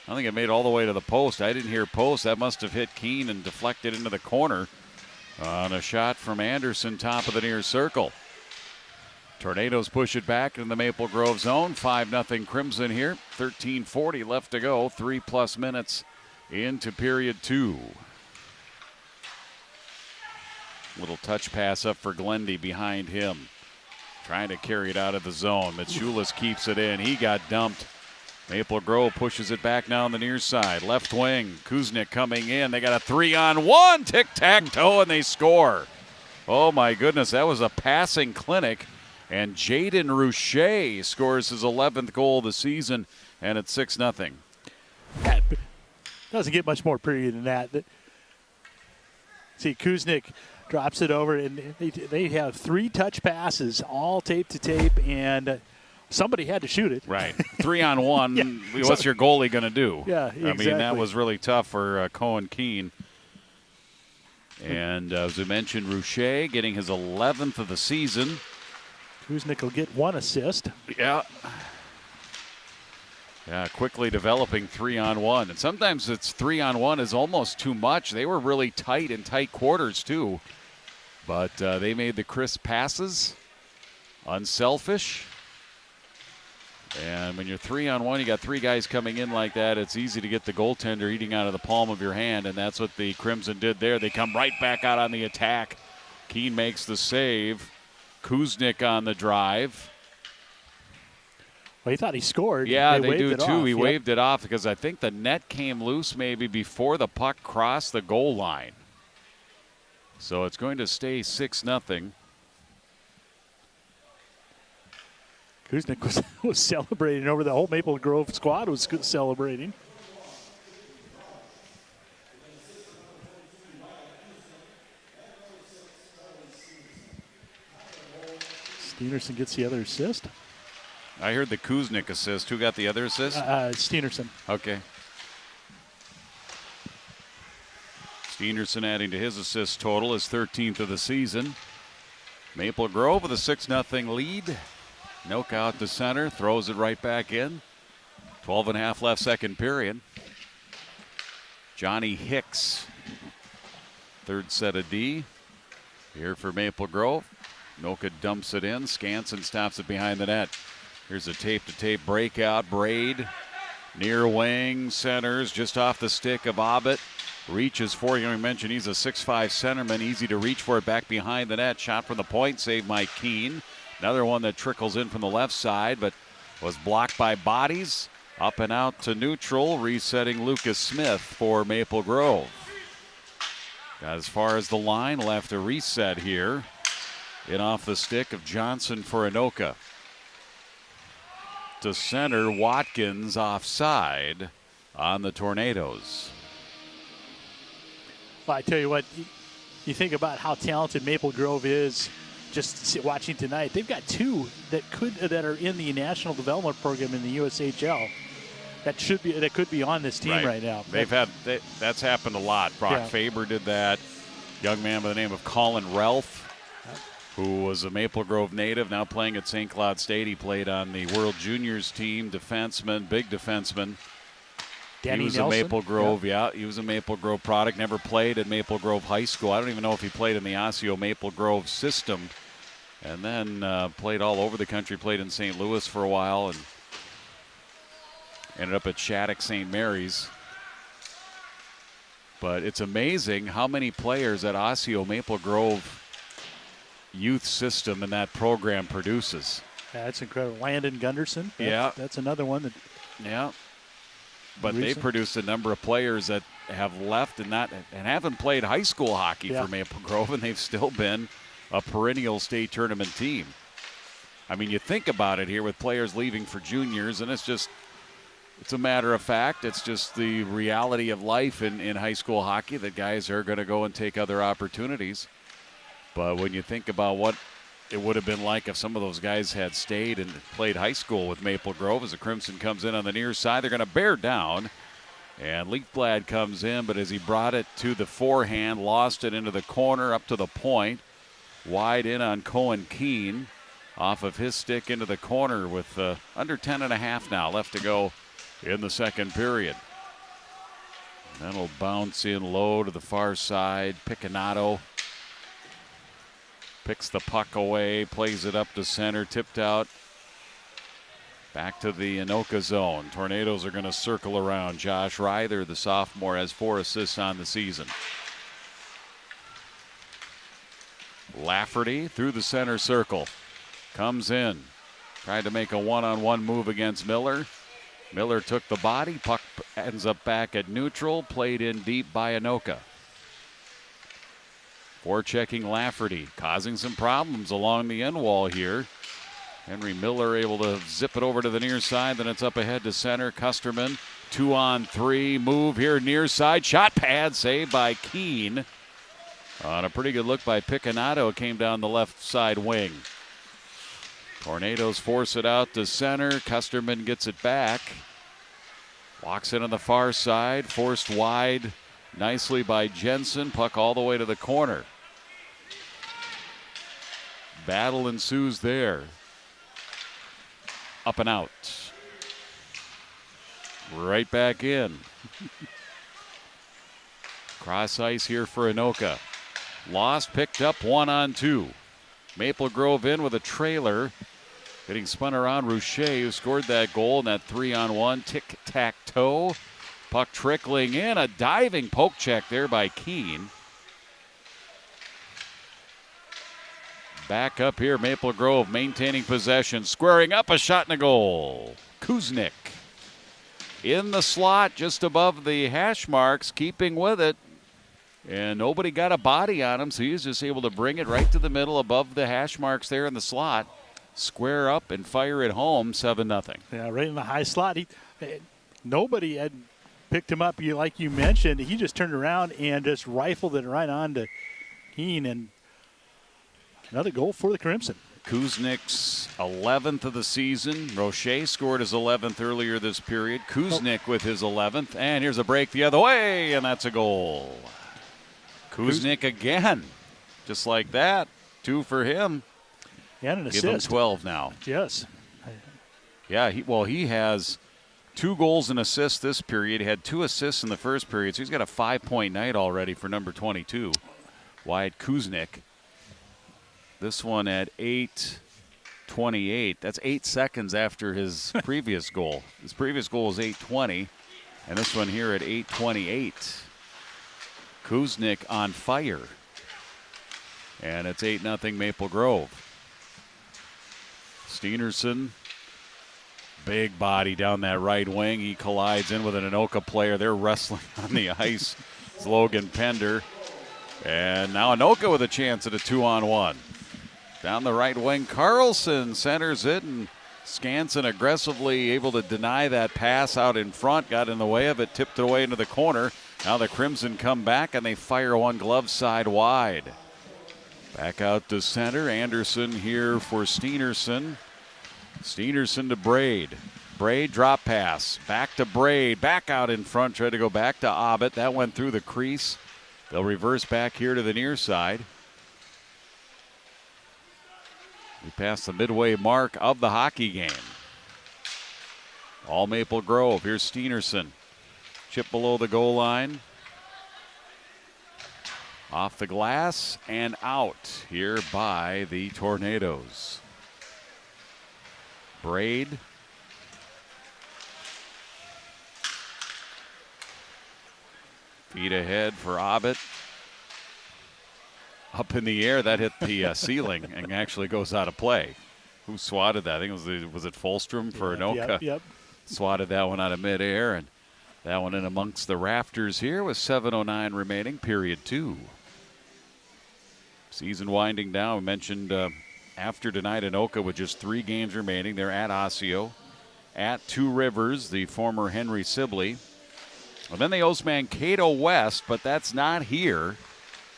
I think it made all the way to the post. I didn't hear post. That must have hit Keene and deflected into the corner on a shot from Anderson, top of the near circle. Tornadoes push it back in the Maple Grove zone. 5-0 Crimson here. 13:40 left to go. 3+ minutes into period 2. Little touch pass up for Glendy behind him. Trying to carry it out of the zone. Mitsulis keeps it in. He got dumped. Maple Grove pushes it back now on the near side. Left wing, Kuznick coming in. They got a 3-on-1, tic-tac-toe, and they score. Oh, my goodness, that was a passing clinic. And Jaden Rouche scores his 11th goal of the season, and it's 6-0. That doesn't get much more period than that. See, Kuznick drops it over, and they have 3 touch passes, all tape to tape, and somebody had to shoot it. Right. 3-on-1. Yeah. What's your goalie going to do? Yeah, exactly. I mean, that was really tough for Cohen Keene. And as we mentioned, Rouchet getting his 11th of the season. Kuznick will get 1 assist. Yeah. Yeah, quickly developing 3-on-1. And sometimes it's 3-on-1 is almost too much. They were really tight in tight quarters, too. But they made the crisp passes. Unselfish. And when you're 3-on-1, you got 3 guys coming in like that, it's easy to get the goaltender eating out of the palm of your hand, and that's what the Crimson did there. They come right back out on the attack. Keene makes the save. Kuznick on the drive. Well, he thought he scored. Yeah, they do too. Off. He Yep. waved it off because I think the net came loose maybe before the puck crossed the goal line. So it's going to stay 6-0. Kuznick was celebrating over the whole Maple Grove squad was celebrating. Steenerson gets the other assist. I heard the Kuznick assist. Who got the other assist? Steenerson. Okay. Steenerson adding to his assist total, his 13th of the season. Maple Grove with a 6-0 lead. Anoka out to center, throws it right back in. 12.5 left, second period. Johnny Hicks, third set of D. Here for Maple Grove. Anoka dumps it in. Scanson stops it behind the net. Here's a tape-to-tape breakout. Braid, near wing, centers just off the stick of Abbott. Reaches for you. We mentioned he's a 6'5 centerman. Easy to reach for it back behind the net. Shot from the point, saved by Keene. Another one that trickles in from the left side, but was blocked by bodies. Up and out to neutral, resetting Lucas Smith for Maple Grove. Got as far as the line, left a reset here. In off the stick of Johnson for Anoka. To center, Watkins offside on the Tornadoes. Well, I tell you what, you think about how talented Maple Grove is. Just watching tonight, they've got 2 that are in the National Development Program in the USHL. That could be on this team right now. That's happened a lot. Brock Faber did that. Young man by the name of Colin Ralph, who was a Maple Grove native, now playing at St. Cloud State. He played on the World Juniors team, defenseman, big defenseman. Danny he was Nelson. a Maple Grove, he was a Maple Grove product. Never played at Maple Grove High School. I don't even know if he played in the Osseo Maple Grove system. And then played all over the country. Played in St. Louis for a while and ended up at Shattuck St. Mary's. But it's amazing how many players at Osseo Maple Grove youth system and that program produces. Yeah, that's incredible. Landon Gunderson. That's another one that. Yeah. But they produced a number of players that have left and haven't played high school hockey for Maple Grove, and they've still been a perennial state tournament team. I mean, you think about it here with players leaving for juniors, and it's a matter of fact. It's just the reality of life in high school hockey that guys are going to go and take other opportunities. But when you think about what it would have been like if some of those guys had stayed and played high school with Maple Grove, as the Crimson comes in on the near side, they're going to bear down. And Leafblad comes in, but as he brought it to the forehand, lost it into the corner up to the point. Wide in on Cohen Keene. Off of his stick into the corner with under 10.5 now left to go in the second period. Then he'll bounce in low to the far side. Picanato picks the puck away, plays it up to center, tipped out. Back to the Anoka zone. Tornadoes are going to circle around. Josh Ryther, the sophomore, has 4 assists on the season. Lafferty through the center circle. Comes in. Tried to make a one-on-one move against Miller. Miller took the body. Puck ends up back at neutral. Played in deep by Anoka. Forechecking Lafferty. Causing some problems along the end wall here. Henry Miller able to zip it over to the near side. Then it's up ahead to center. Custerman. 2-on-3. Move here near side. Shot pad. Saved by Keene. On a pretty good look by Picanato. It came down the left side wing. Tornadoes force it out to center. Custerman gets it back. Walks in on the far side. Forced wide nicely by Jensen. Puck all the way to the corner. Battle ensues there. Up and out. Right back in. Cross ice here for Anoka. Lost, picked up 1-on-2. Maple Grove in with a trailer. Getting spun around, Rouchet, who scored that goal in that 3-on-1 tic-tac-toe. Puck trickling in, a diving poke check there by Keene. Back up here, Maple Grove maintaining possession, squaring up, a shot and a goal. Kuznick in the slot just above the hash marks, keeping with it. And nobody got a body on him, so he was just able to bring it right to the middle above the hash marks there in the slot. Square up and fire it home, 7-0. Yeah, right in the high slot. Nobody had picked him up, like you mentioned. He just turned around and just rifled it right on to Keene, and another goal for the Crimson. Kuznick's 11th of the season. Roche scored his 11th earlier this period. Kuznick with his 11th. And here's a break the other way, and that's a goal. Kuznick again. Just like that. 2 for him. And an assist. Give him 12 now. Yes. Yeah, he has 2 goals and assists this period. He had 2 assists in the first period, so he's got a 5-point night already for number 22, Wyatt Kuznick. This one at 8:28. That's 8 seconds after his previous goal. His previous goal was 8:20, and this one here at 8:28. Kuznick on fire. And it's 8-0 Maple Grove. Steenerson, big body down that right wing. He collides in with an Anoka player. They're wrestling on the ice. It's Logan Pender. And now Anoka with a chance at a 2-on-1. Down the right wing, Carlson centers it, and Skansen aggressively able to deny that pass out in front. Got in the way of it, tipped it away into the corner. Now the Crimson come back, and they fire one glove side wide. Back out to center. Anderson here for Steenerson. Steenerson to Braid. Braid drop pass. Back to Braid. Back out in front. Tried to go back to Abbott. That went through the crease. They'll reverse back here to the near side. We passed the midway mark of the hockey game. All Maple Grove. Here's Steenerson. Chip below the goal line. Off the glass and out here by the Tornadoes. Braid. Feet ahead for Abbott. Up in the air, that hit the ceiling and actually goes out of play. Who swatted that? I think was it Folstrom for Anoka? Yep. Swatted that one out of midair, and that one in amongst the rafters here with 7:09 remaining, period 2. Season winding down. We mentioned after tonight, Anoka with just 3 games remaining. They're at Osseo, at Two Rivers, the former Henry Sibley. And then they host Mankato West, but that's not here.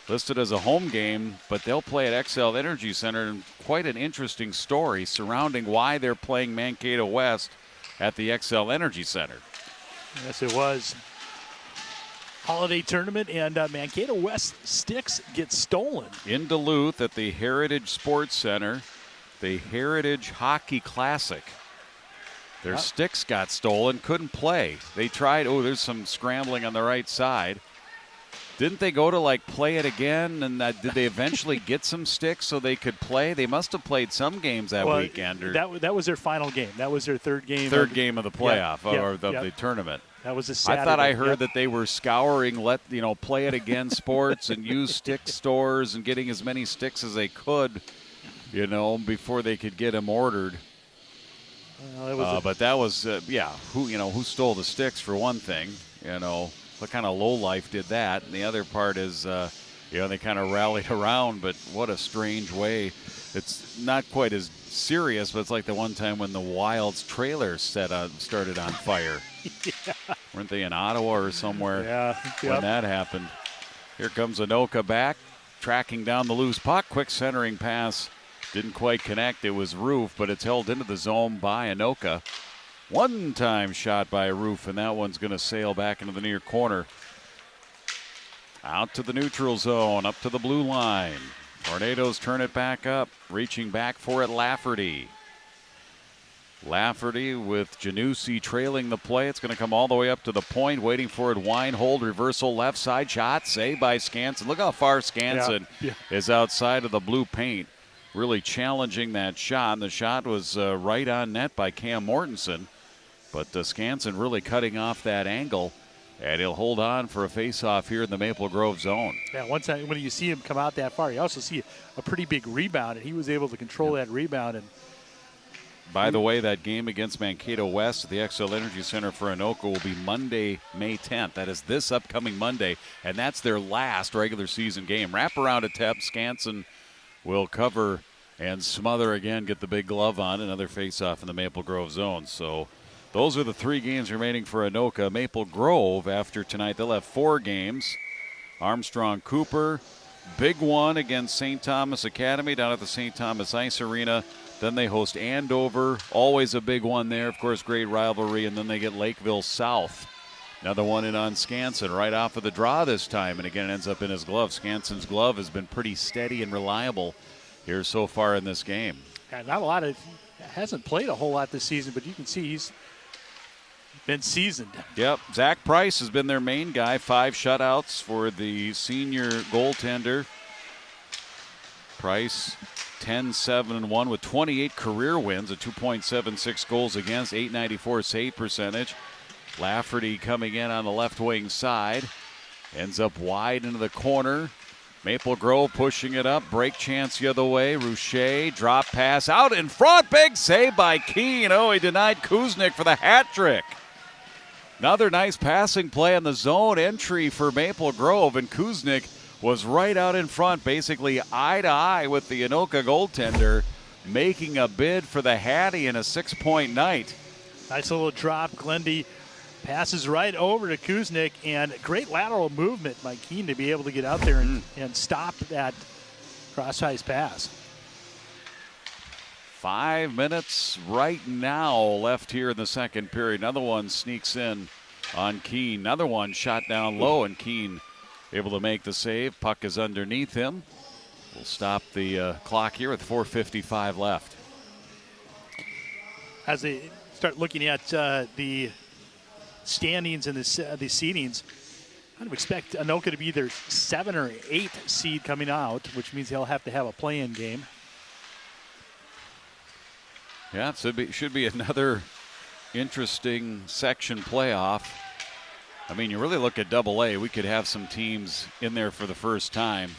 Listed as a home game, but they'll play at XL Energy Center. And quite an interesting story surrounding why they're playing Mankato West at the XL Energy Center. Yes, it was. Holiday tournament, and Mankato West sticks get stolen. In Duluth at the Heritage Sports Center, the Heritage Hockey Classic. Their sticks got stolen, couldn't play. They tried, there's some scrambling on the right side. Didn't they go to play it again? And did they eventually get some sticks so they could play? They must have played some games that weekend. Or that was their final game. That was their third game. Third game of the playoff or the tournament. That was a Saturday. I thought I heard that they were scouring, play it again sports and use stick stores and getting as many sticks as they could, before they could get them ordered. But that was, who stole the sticks for one thing, what kind of lowlife did that? And the other part is, they kind of rallied around, but what a strange way. It's not quite as serious, but it's like the one time when the Wild's trailer started on fire. Yeah. Weren't they in Ottawa or somewhere when Yep. that happened? Here comes Anoka back, tracking down the loose puck. Quick centering pass. Didn't quite connect. It was Roof, but it's held into the zone by Anoka. One-time shot by Roof, and that one's going to sail back into the near corner. Out to the neutral zone, up to the blue line. Tornadoes turn it back up, reaching back for it, Lafferty. Lafferty with Janussi trailing the play. It's going to come all the way up to the point, waiting for it. Weinhold, reversal left side shot, saved by Skansen. Look how far Skansen is outside of the blue paint. Really challenging that shot. And the shot was right on net by Cam Mortensen. But Skansen really cutting off that angle. And he'll hold on for a face-off here in the Maple Grove zone. Yeah, when you see him come out that far, you also see a pretty big rebound, and he was able to control that rebound. And by the way, that game against Mankato West at the XL Energy Center for Anoka will be Monday, May 10th. That is this upcoming Monday, and that's their last regular season game. Wraparound attempt, Skansen will cover and smother again, get the big glove on. Another face-off in the Maple Grove zone. So those are the 3 games remaining for Anoka. Maple Grove, after tonight, they'll have 4 games. Armstrong Cooper, big one against St. Thomas Academy down at the St. Thomas Ice Arena. Then they host Andover, always a big one there. Of course, great rivalry. And then they get Lakeville South. Another one in on Skansen right off of the draw this time. And again, it ends up in his glove. Skansen's glove has been pretty steady and reliable here so far in this game. Yeah, not a lot of, hasn't played a whole lot this season, but you can see he's been seasoned. Yep. Zach Price has been their main guy. 5 shutouts for the senior goaltender. Price 10-7-1 with 28 career wins, a 2.76 goals against, 894 save percentage. Lafferty coming in on the left wing side. Ends up wide into the corner. Maple Grove pushing it up. Break chance the other way. Rouchet, drop pass out in front. Big save by Keene. Oh, he denied Kuznick for the hat trick. Another nice passing play on the zone entry for Maple Grove, and Kuznick was right out in front, basically eye to eye with the Anoka goaltender, making a bid for the Hattie in a 6-point night. Nice little drop. Glendy passes right over to Kuznick, and great lateral movement by Keene to be able to get out there and stop that cross-ice pass. 5 minutes right now left here in the second period. Another one sneaks in on Keene. Another one shot down low, and Keene able to make the save. Puck is underneath him. We'll stop the clock here with 4:55 left. As they start looking at the standings and the seedings, I would expect Anoka to be either 7 or 8 seed coming out, which means they'll have to have a play-in game. Yeah, it should be another interesting section playoff. I mean, you really look at Double-A, we could have some teams in there for the first time,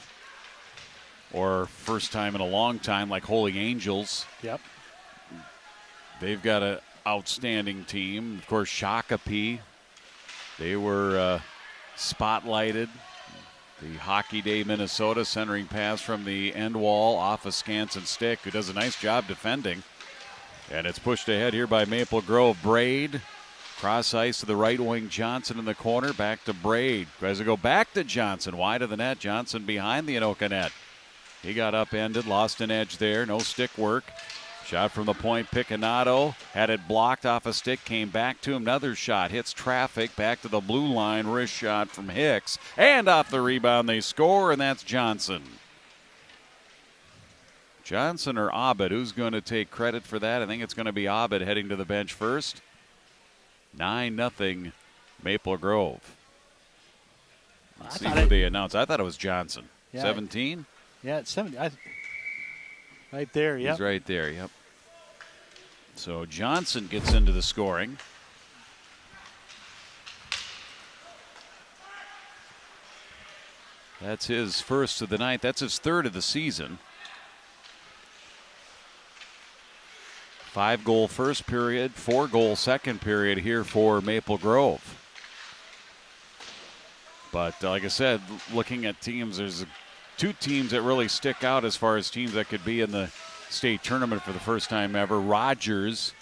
or first time in a long time, like Holy Angels. Yep. They've got an outstanding team. Of course, Shakopee, they were spotlighted. The Hockey Day Minnesota centering pass from the end wall off of Skansen stick, who does a nice job defending. And it's pushed ahead here by Maple Grove. Braid, cross ice to the right wing. Johnson in the corner. Back to Braid. Tries to go back to Johnson. Wide of the net. Johnson behind the Anoka net. He got upended. Lost an edge there. No stick work. Shot from the point. Picanato had it blocked off a stick. Came back to him. Another shot. Hits traffic. Back to the blue line. Wrist shot from Hicks. And off the rebound they score, and that's Johnson. Johnson or Abed? Who's going to take credit for that? I think it's going to be Abed heading to the bench first. 9-0 Maple Grove. Let's see who they announced. I thought it was Johnson. 17? Yeah, it's 17. Right there, yep. He's right there, yep. So Johnson gets into the scoring. That's his first of the night. That's his third of the season. 5-goal first period, 4-goal second period here for Maple Grove. But like I said, looking at teams, there's 2 teams that really stick out as far as teams that could be in the state tournament for the first time ever. Rogers,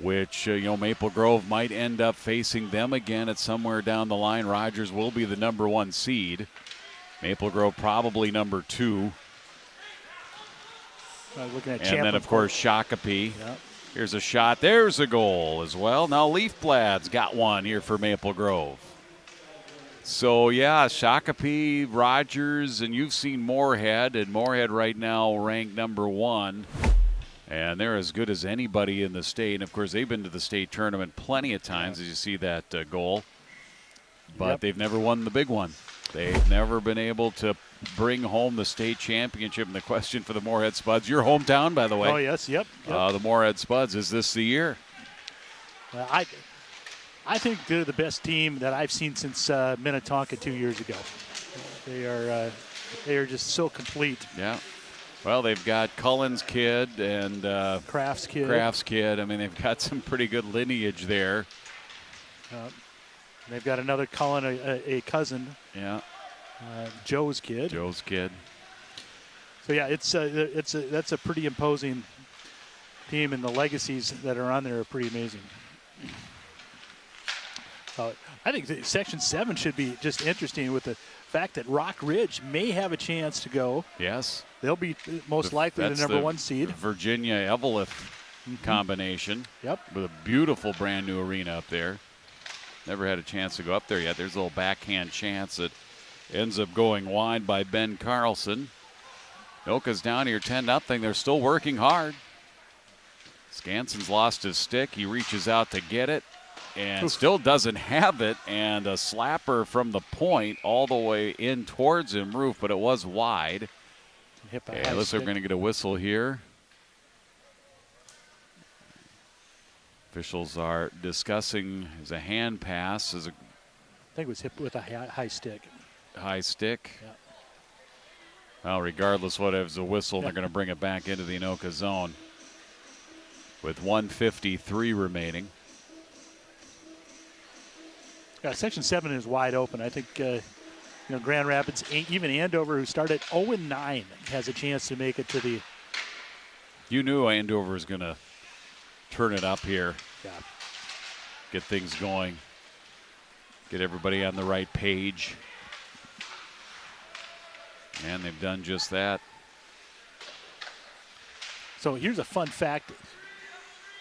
which, Maple Grove might end up facing them again at somewhere down the line. Rogers will be the number 1 seed. Maple Grove probably number 2. Looking at and then, of course, Shakopee. Yep. Here's a shot. There's a goal as well. Now Leafblad's got one here for Maple Grove. So, yeah, Shakopee, Rogers, and you've seen Moorhead, and Moorhead right now ranked number 1. And they're as good as anybody in the state. And, of course, they've been to the state tournament plenty of times, as you see that goal. But they've never won the big one. They've never been able to bring home the state championship. And the question for the Moorhead Spuds, your hometown, by the way. Oh, yes, yep. The Moorhead Spuds, is this the year? I think they're the best team that I've seen since Minnetonka 2 years ago. They are just so complete. Yeah. Well, they've got Cullen's kid and Kraft's kid. I mean, they've got some pretty good lineage there. They've got another Cullen, a cousin. Yeah. Joe's kid. So yeah, that's a pretty imposing team, and the legacies that are on there are pretty amazing. I think Section 7 should be just interesting with the fact that Rock Ridge may have a chance to go. Yes. They'll be most likely the number 1 seed. Virginia Eveleth combination. Yep. With a beautiful brand new arena up there. Never had a chance to go up there yet. There's a little backhand chance that ends up going wide by Ben Carlson. Anoka's down here 10-0. They're still working hard. Skanson's lost his stick. He reaches out to get it and still doesn't have it. And a slapper from the point all the way in towards him, Roof, but it was wide. It looks like we're going to get a whistle here. Officials are discussing as a hand pass. I think it was hit with a high stick. High stick. Yeah. Well, regardless, what if it's a whistle, they're going to bring it back into the Anoka zone with 1:53 remaining. Yeah, Section 7 is wide open. I think Grand Rapids, even Andover, who started 0-9, has a chance to make it to the. You knew Andover was going to turn it up here. Yeah. Get things going. Get everybody on the right page. And they've done just that. So here's a fun fact.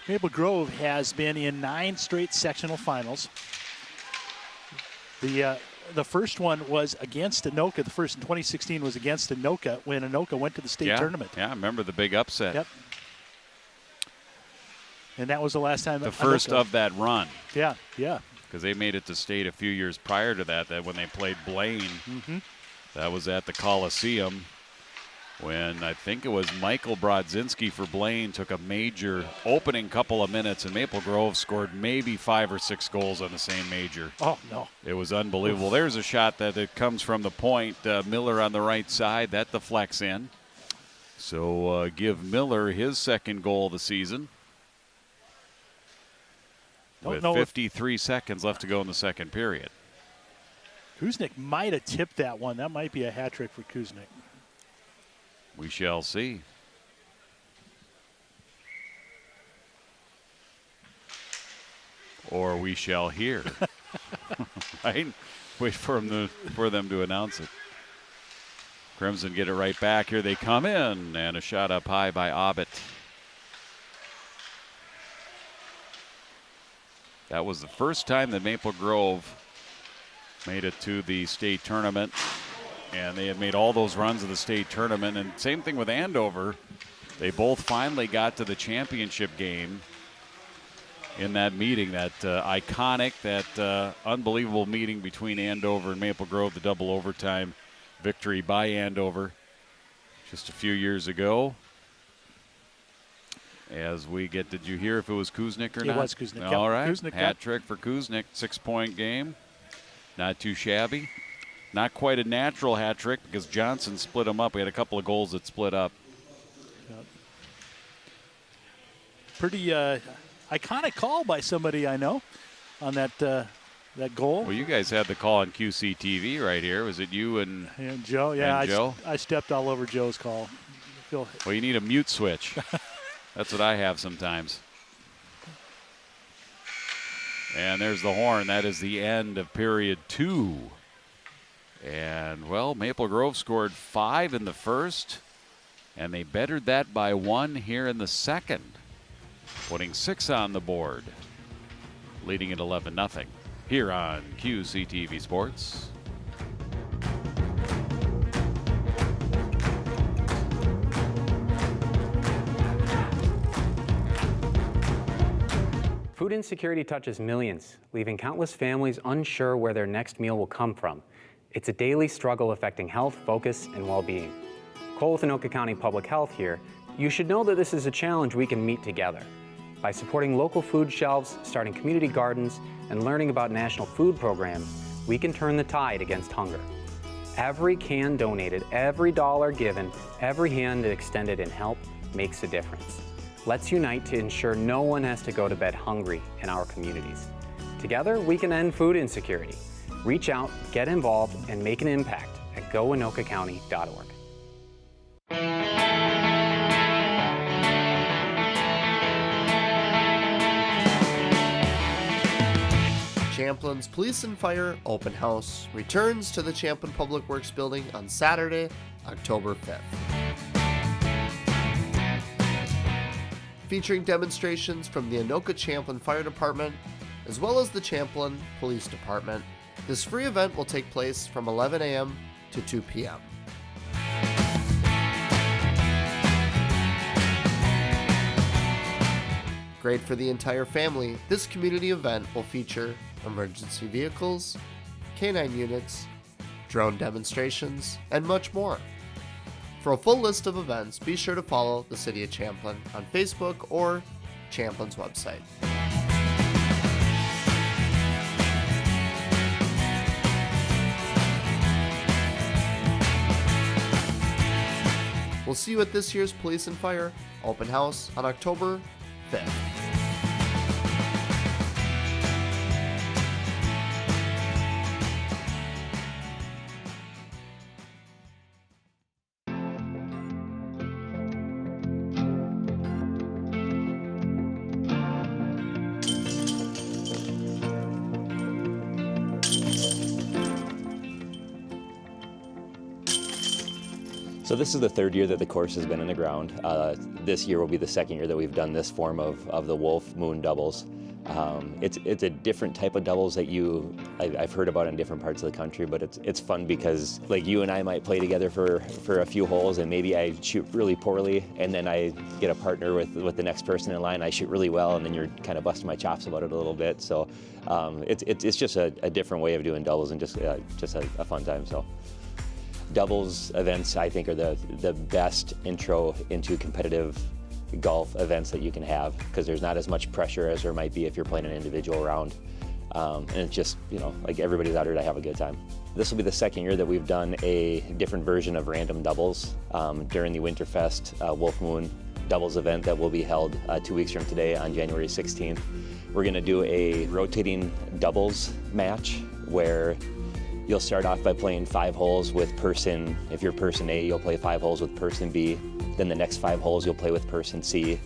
Maple Grove has been in 9 straight sectional finals. The first one was against Anoka. The first in 2016 was against Anoka when Anoka went to the state tournament. Yeah, I remember the big upset. Yep. And that was the last time. The first of that run. Yeah, yeah. Because they made it to state a few years prior to that when they played Blaine. Mm-hmm. That was at the Coliseum when I think it was Michael Brodzinski for Blaine took a major opening couple of minutes, and Maple Grove scored maybe 5 or 6 goals on the same major. Oh, no. It was unbelievable. There's a shot that it comes from the point. Miller on the right side. That deflects in. So give Miller his second goal of the season. With 53 seconds left to go in the second period. Kuznick might have tipped that one. That might be a hat trick for Kuznick. We shall see. Or we shall hear. Right? Wait for them to announce it. Crimson get it right back. Here they come in. And a shot up high by Abbott. That was the first time that Maple Grove made it to the state tournament. And they had made all those runs of the state tournament. And same thing with Andover. They both finally got to the championship game in that meeting, that iconic, that unbelievable meeting between Andover and Maple Grove, the double overtime victory by Andover just a few years ago. As we get, did you hear if it was Kuznick or not? It was Kuznick. All right, Kuznick, hat trick for Kuznick, 6-point game. Not too shabby. Not quite a natural hat trick because Johnson split them up. We had a couple of goals that split up. Yep. Pretty iconic call by somebody I know on that goal. Well, you guys had the call on QCTV right here. Was it you and Joe? Yeah, Joe? I stepped all over Joe's call. Well, you need a mute switch. That's what I have sometimes. And there's the horn. That is the end of period 2. And, well, Maple Grove scored 5 in the first, and they bettered that by 1 here in the second, putting 6 on the board, leading at 11-0. here on QCTV Sports. Food insecurity touches millions, leaving countless families unsure where their next meal will come from. It's a daily struggle affecting health, focus, and well-being. Cole with Anoka County Public Health here. You should know that this is a challenge we can meet together. By supporting local food shelves, starting community gardens, and learning about national food programs, we can turn the tide against hunger. Every can donated, every dollar given, every hand extended in help makes a difference. Let's unite to ensure no one has to go to bed hungry in our communities. Together, we can end food insecurity. Reach out, get involved, and make an impact at goanokacounty.org. Champlin's Police and Fire Open House returns to the Champlin Public Works Building on Saturday, October 5th. Featuring demonstrations from the Anoka Champlin Fire Department, as well as the Champlin Police Department, this free event will take place from 11 a.m. to 2 p.m. Great for the entire family, this community event will feature emergency vehicles, canine units, drone demonstrations, and much more. For a full list of events, be sure to follow the City of Champlin on Facebook or Champlin's website. We'll see you at this year's Police and Fire Open House on October 5th. So this is the third year that the course has been in the ground. This year will be the second year that we've done this form of the Wolf Moon doubles. It's a different type of doubles that I've heard about in different parts of the country, but it's fun because like you and I might play together for a few holes and maybe I shoot really poorly and then I get a partner with the next person in line, I shoot really well and then you're kind of busting my chops about it a little bit. So it's just a different way of doing doubles and just a fun time. So. Doubles events, I think, are the best intro into competitive golf events that you can have because there's not as much pressure as there might be if you're playing an individual round. And it's just, like everybody's out here to have a good time. This will be the second year that we've done a different version of random doubles during the Winterfest Wolf Moon doubles event that will be held 2 weeks from today on January 16th. We're going to do a rotating doubles match where you'll start off by playing 5 holes with person, if you're person A, you'll play 5 holes with person B. Then the next 5 holes you'll play with person C.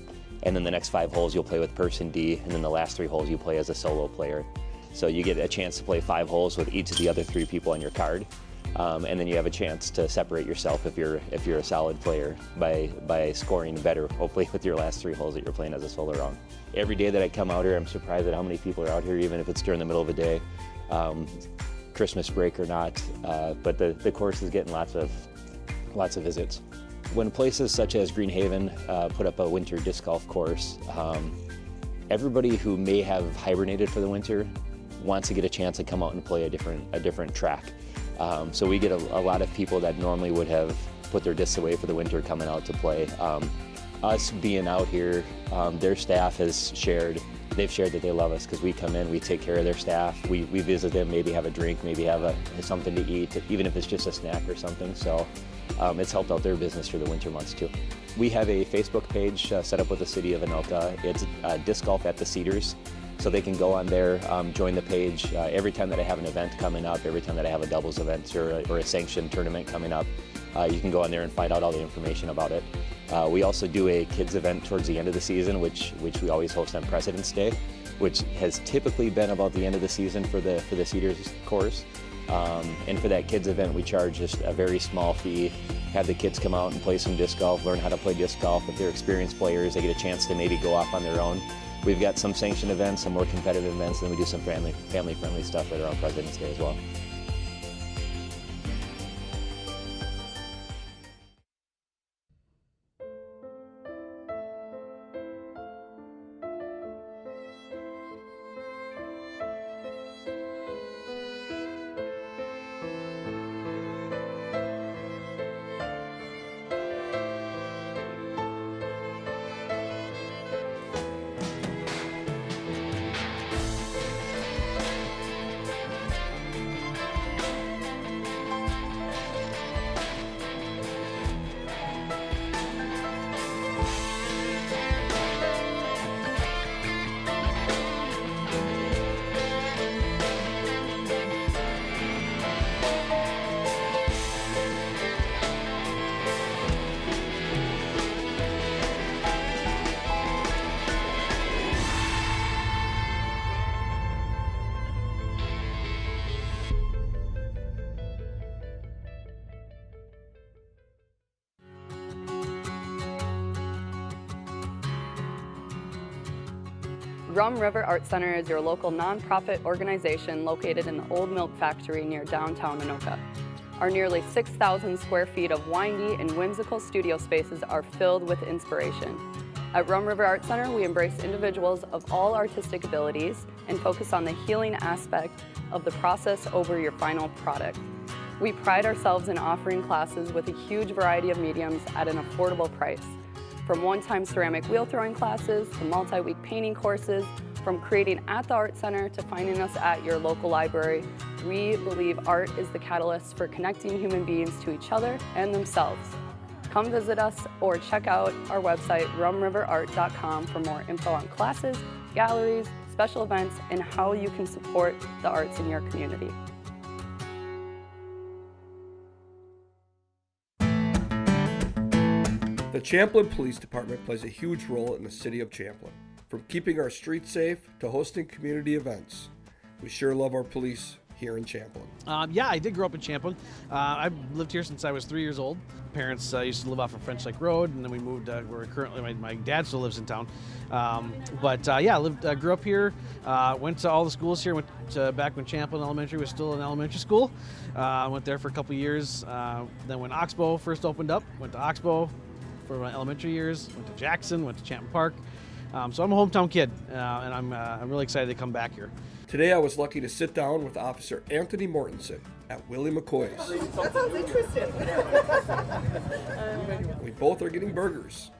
And then the next 5 holes you'll play with person D. And then the last 3 holes you play as a solo player. So you get a chance to play 5 holes with each of the other 3 people on your card. And then you have a chance to separate yourself if you're a solid player by scoring better, hopefully with your last 3 holes that you're playing as a solo round. Every day that I come out here, I'm surprised at how many people are out here, even if it's during the middle of the day. Christmas break or not, but the course is getting lots of visits. When places such as Greenhaven put up a winter disc golf course, everybody who may have hibernated for the winter wants to get a chance to come out and play a different track. So we get a lot of people that normally would have put their discs away for the winter coming out to play. Us being out here, their staff has shared. They've shared that they love us because we come in, we take care of their staff, we visit them, maybe have a drink, maybe have something to eat, even if it's just a snack or something. So it's helped out their business for the winter months too. We have a Facebook page set up with the City of Anoka. It's Disc Golf at the Cedars. So they can go on there, join the page. Every time that I have an event coming up, every time that I have a doubles event or a sanctioned tournament coming up, you can go on there and find out all the information about it. We also do a kids event towards the end of the season, which we always host on President's Day, which has typically been about the end of the season for the Cedars course. And for that kids event, we charge just a very small fee, have the kids come out and play some disc golf, learn how to play disc golf. If they're experienced players, they get a chance to maybe go off on their own. We've got some sanctioned events, some more competitive events, and then we do some family-friendly stuff right around President's Day as well. Rum River Art Center is your local nonprofit organization located in the old milk factory near downtown Anoka. Our nearly 6,000 square feet of windy and whimsical studio spaces are filled with inspiration. At Rum River Art Center, we embrace individuals of all artistic abilities and focus on the healing aspect of the process over your final product. We pride ourselves in offering classes with a huge variety of mediums at an affordable price. From one-time ceramic wheel throwing classes to multi-week painting courses, from creating at the Art Center to finding us at your local library, we believe art is the catalyst for connecting human beings to each other and themselves. Come visit us or check out our website, rumriverart.com, for more info on classes, galleries, special events, and how you can support the arts in your community. The Champlin Police Department plays a huge role in the city of Champlin. From keeping our streets safe to hosting community events, we sure love our police here in Champlin. Yeah, I did grow up in Champlin. I've lived here since I was 3 years old. Parents used to live off of French Lake Road, and then we moved where we're currently, my dad still lives in town. Yeah, grew up here, went to all the schools here, went to back when Champlin Elementary was still an elementary school. Went there for a couple years. Then when Oxbow first opened up, went to Oxbow for my elementary years, went to Jackson, went to Champlin Park. So I'm a hometown kid, and I'm really excited to come back here. Today I was lucky to sit down with Officer Anthony Mortensen at Willie McCoy's. That sounds interesting. We both are getting burgers.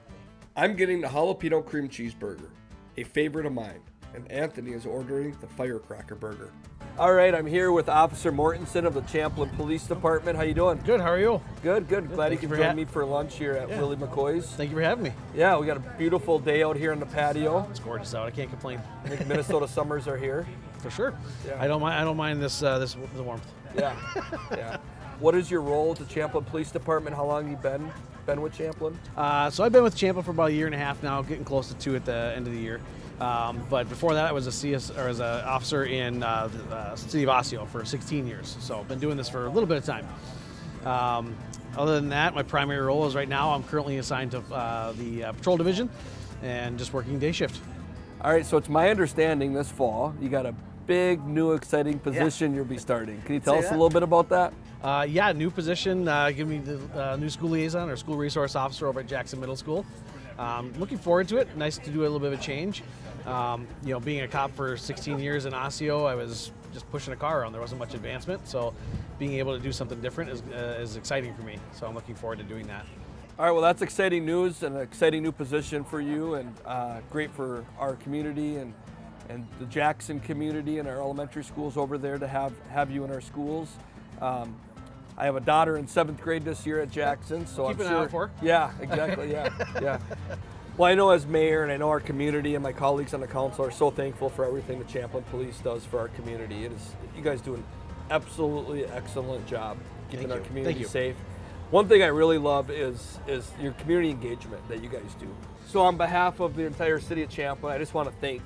I'm getting the jalapeno cream cheeseburger, a favorite of mine, and Anthony is ordering the firecracker burger. All right, I'm here with Officer Mortensen of the Champlin Police Department. How you doing? Good, how are you? Good. Glad you could join me for lunch here at Willie McCoy's. Thank you for having me. Yeah, we got a beautiful day out here on the patio. It's gorgeous out, I can't complain. I think Minnesota summers are here. For sure. Yeah. I don't mind the warmth. Yeah. What is your role at the Champlin Police Department? How long have you been with Champlin? So I've been with Champlin for about a year and a half now, getting close to 2 at the end of the year. But before that, I was as an officer in the city of Osseo for 16 years. So I've been doing this for a little bit of time. Other than that, my primary role is right now I'm currently assigned to the patrol division and just working day shift. All right, so it's my understanding this fall you got a big, new, exciting position you'll be starting. Can you tell us a little bit about that? New position. Give me the new school liaison or school resource officer over at Jackson Middle School. Looking forward to it. Nice to do a little bit of a change. Being a cop for 16 years in Osseo, I was just pushing a car around. There wasn't much advancement, so being able to do something different is exciting for me. So I'm looking forward to doing that. All right, well, that's exciting news and an exciting new position for you, and great for our community and the Jackson community and our elementary schools over there to have you in our schools. I have a daughter in 7th grade this year at Jackson, so Keep I'm an sure. eye out for. Yeah, exactly. Yeah. Well, I know as mayor, and I know our community and my colleagues on the council are so thankful for everything the Champlin Police does for our community. You guys do an absolutely excellent job keeping our community safe. One thing I really love is your community engagement that you guys do. So on behalf of the entire city of Champlin, I just want to thank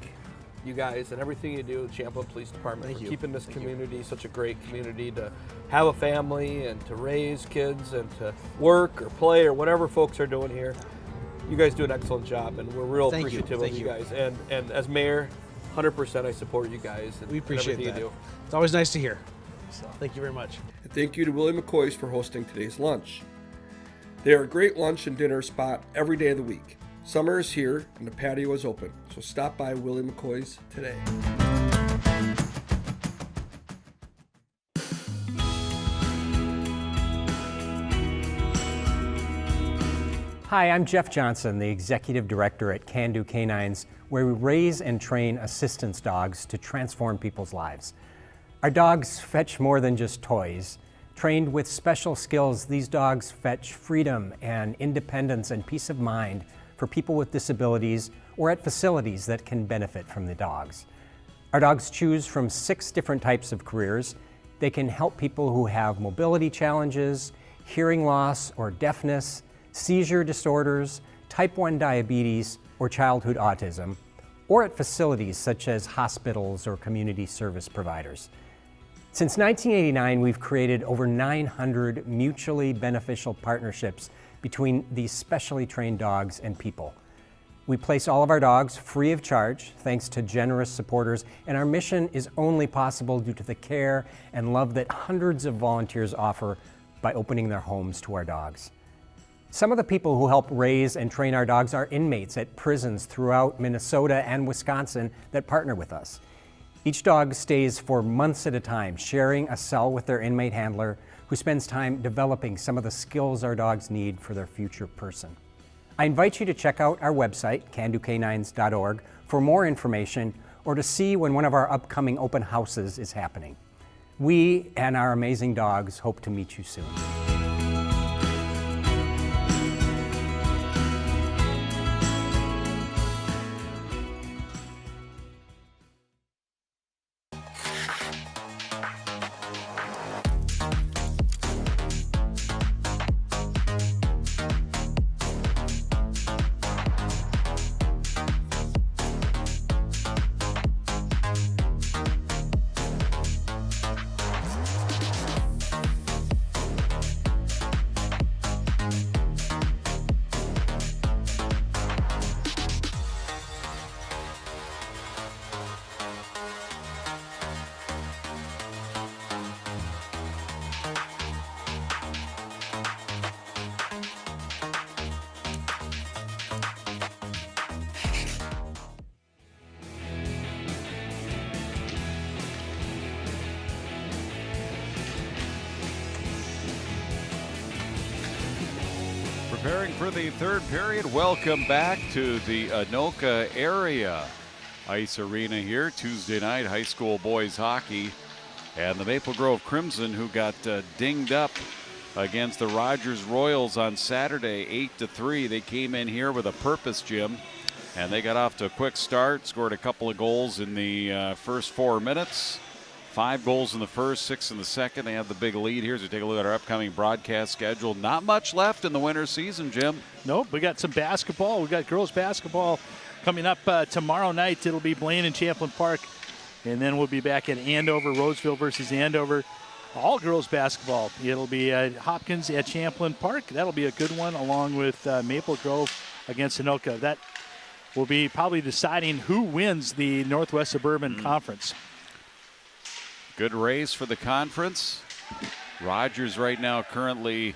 you guys and everything you do, the Champlin Police Department, for keeping this community such a great community to have a family and to raise kids and to work or play or whatever folks are doing here. you guys do an excellent job, and we're real Thank you. appreciative of you guys. And as mayor, 100% I support you guys. And We appreciate everything that. you do. It's always nice to hear. So thank you very much. And thank you to Willie McCoy's for hosting today's lunch. They are a great lunch and dinner spot every day of the week. Summer is here and the patio is open, so stop by Willie McCoy's today. Hi, I'm Jeff Johnson, the Executive Director at Can Do Canines, where we raise and train assistance dogs to transform people's lives. Our dogs fetch more than just toys. Trained with special skills, these dogs fetch freedom and independence and peace of mind for people with disabilities or at facilities that can benefit from the dogs. Our dogs choose from 6 different types of careers. They can help people who have mobility challenges, hearing loss or deafness, seizure disorders, type 1 diabetes, or childhood autism, or at facilities such as hospitals or community service providers. Since 1989, we've created over 900 mutually beneficial partnerships between these specially trained dogs and people. We place all of our dogs free of charge, thanks to generous supporters, and our mission is only possible due to the care and love that hundreds of volunteers offer by opening their homes to our dogs. Some of the people who help raise and train our dogs are inmates at prisons throughout Minnesota and Wisconsin that partner with us. Each dog stays for months at a time, sharing a cell with their inmate handler, who spends time developing some of the skills our dogs need for their future person. I invite you to check out our website, candocanines.org, for more information or to see when one of our upcoming open houses is happening. We and our amazing dogs hope to meet you soon. Preparing for the third period. Welcome back to the Anoka area ice arena here. Tuesday night high school boys hockey, and the Maple Grove Crimson, who got dinged up against the Rogers Royals on Saturday 8-3. They came in here with a purpose, Jim, and they got off to a quick start, scored a couple of goals in the first 4 minutes. 5 goals in the first, 6 in the second. They have the big lead here as we take a look at our upcoming broadcast schedule. Not much left in the winter season, Jim. Nope, we got some basketball. We got girls basketball coming up tomorrow night. It'll be Blaine and Champlin Park. And then we'll be back at Andover, Roseville versus Andover. All girls basketball. It'll be Hopkins at Champlin Park. That'll be a good one, along with Maple Grove against Anoka. That will be probably deciding who wins the Northwest Suburban Conference. Good race for the conference. Rogers right now currently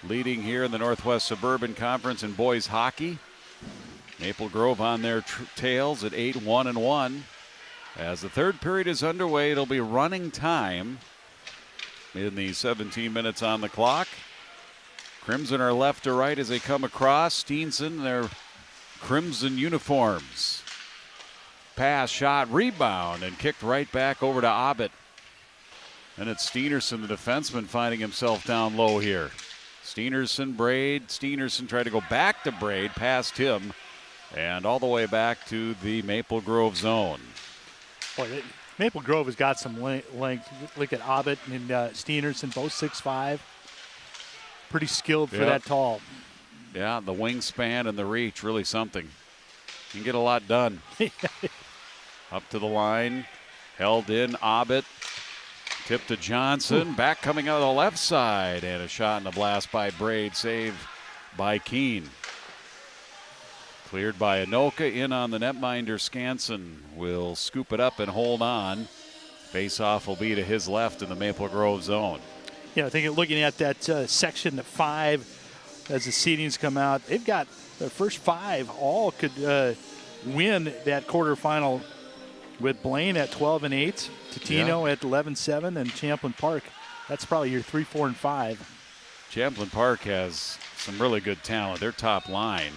leading here in the Northwest Suburban Conference in boys hockey. Maple Grove on their tails at 8-1-1. As the third period is underway, it'll be running time in the 17 minutes on the clock. Crimson are left to right as they come across. Steenson, their crimson uniforms. Pass, shot, rebound, and kicked right back over to Abbott. And it's Steenerson, the defenseman, finding himself down low here. Steenerson, Braid. Steenerson tried to go back to Braid, past him, and all the way back to the Maple Grove zone. Boy, Maple Grove has got some length. Look at Abbott and Steenerson, both 6'5". Pretty skilled for that tall. Yeah, the wingspan and the reach, really something. You can get a lot done. Up to the line, held in, Abbott. Tip to Johnson, back coming out of the left side, and a shot in the blast by Braid, saved by Keene. Cleared by Anoka, in on the netminder. Skansen will scoop it up and hold on. Face-off will be to his left in the Maple Grove zone. Yeah, I think looking at that section 5 as the seedings come out, they've got the first 5 all could win that quarterfinal, with Blaine at 12-8, Totino at 11-7, and Champlin Park. That's probably your 3, 4, and 5. Champlin Park has some really good talent. Their top line,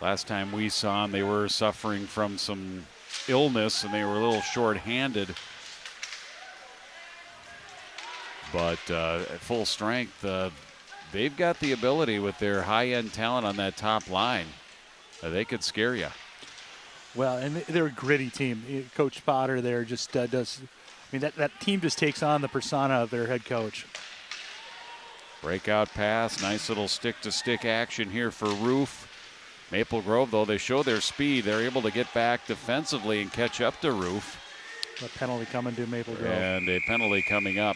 last time we saw them, they were suffering from some illness and they were a little short-handed. But at full strength, they've got the ability with their high-end talent on that top line. They could scare you. Well, and they're a gritty team. Coach Potter there just does. I mean, that team just takes on the persona of their head coach. Breakout pass, nice little stick-to-stick action here for Roof. Maple Grove, though, they show their speed. They're able to get back defensively and catch up to Roof. A penalty coming to Maple Grove. And a penalty coming up.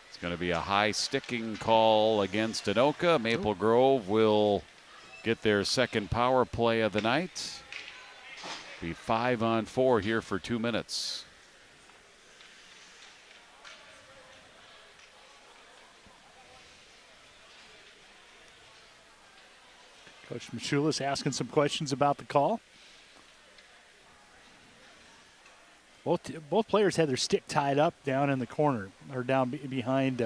It's going to be a high sticking call against Anoka. Maple Grove will get their second power play of the night. Be 5-on-4 here for 2 minutes. Coach Machulis asking some questions about the call. Both players had their stick tied up down in the corner, or down behind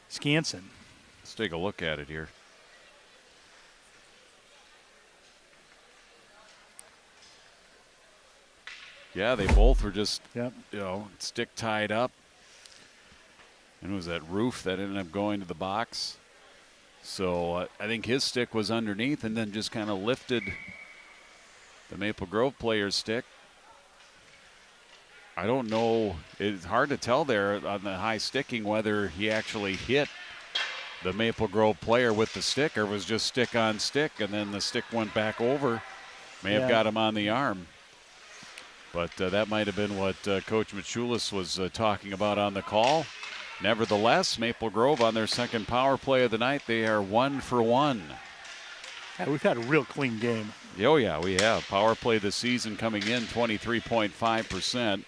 Skansen. Let's take a look at it here. Yeah, they both were just, stick tied up. And it was that Roof that ended up going to the box. So I think his stick was underneath and then just kind of lifted the Maple Grove player's stick. I don't know. It's hard to tell there on the high sticking whether he actually hit the Maple Grove player with the stick or was just stick on stick, and then the stick went back over. May have got him on the arm. But that might have been what Coach Machulis was talking about on the call. Nevertheless, Maple Grove on their second power play of the night, they are 1 for 1. Yeah, we've had a real clean game. Oh, yeah, we have. Power play this season coming in 23.5%.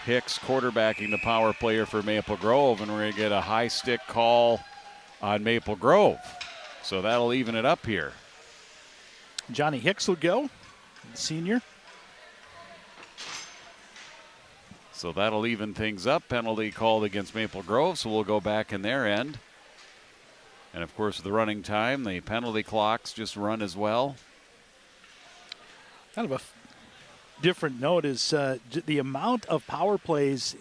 Hicks quarterbacking the power player for Maple Grove, and we're going to get a high stick call on Maple Grove. So that'll even it up here. Johnny Hicks will go, senior. So that'll even things up. Penalty called against Maple Grove, so we'll go back in their end. And, of course, the running time, the penalty clocks just run as well. Kind of a different note is the amount of power plays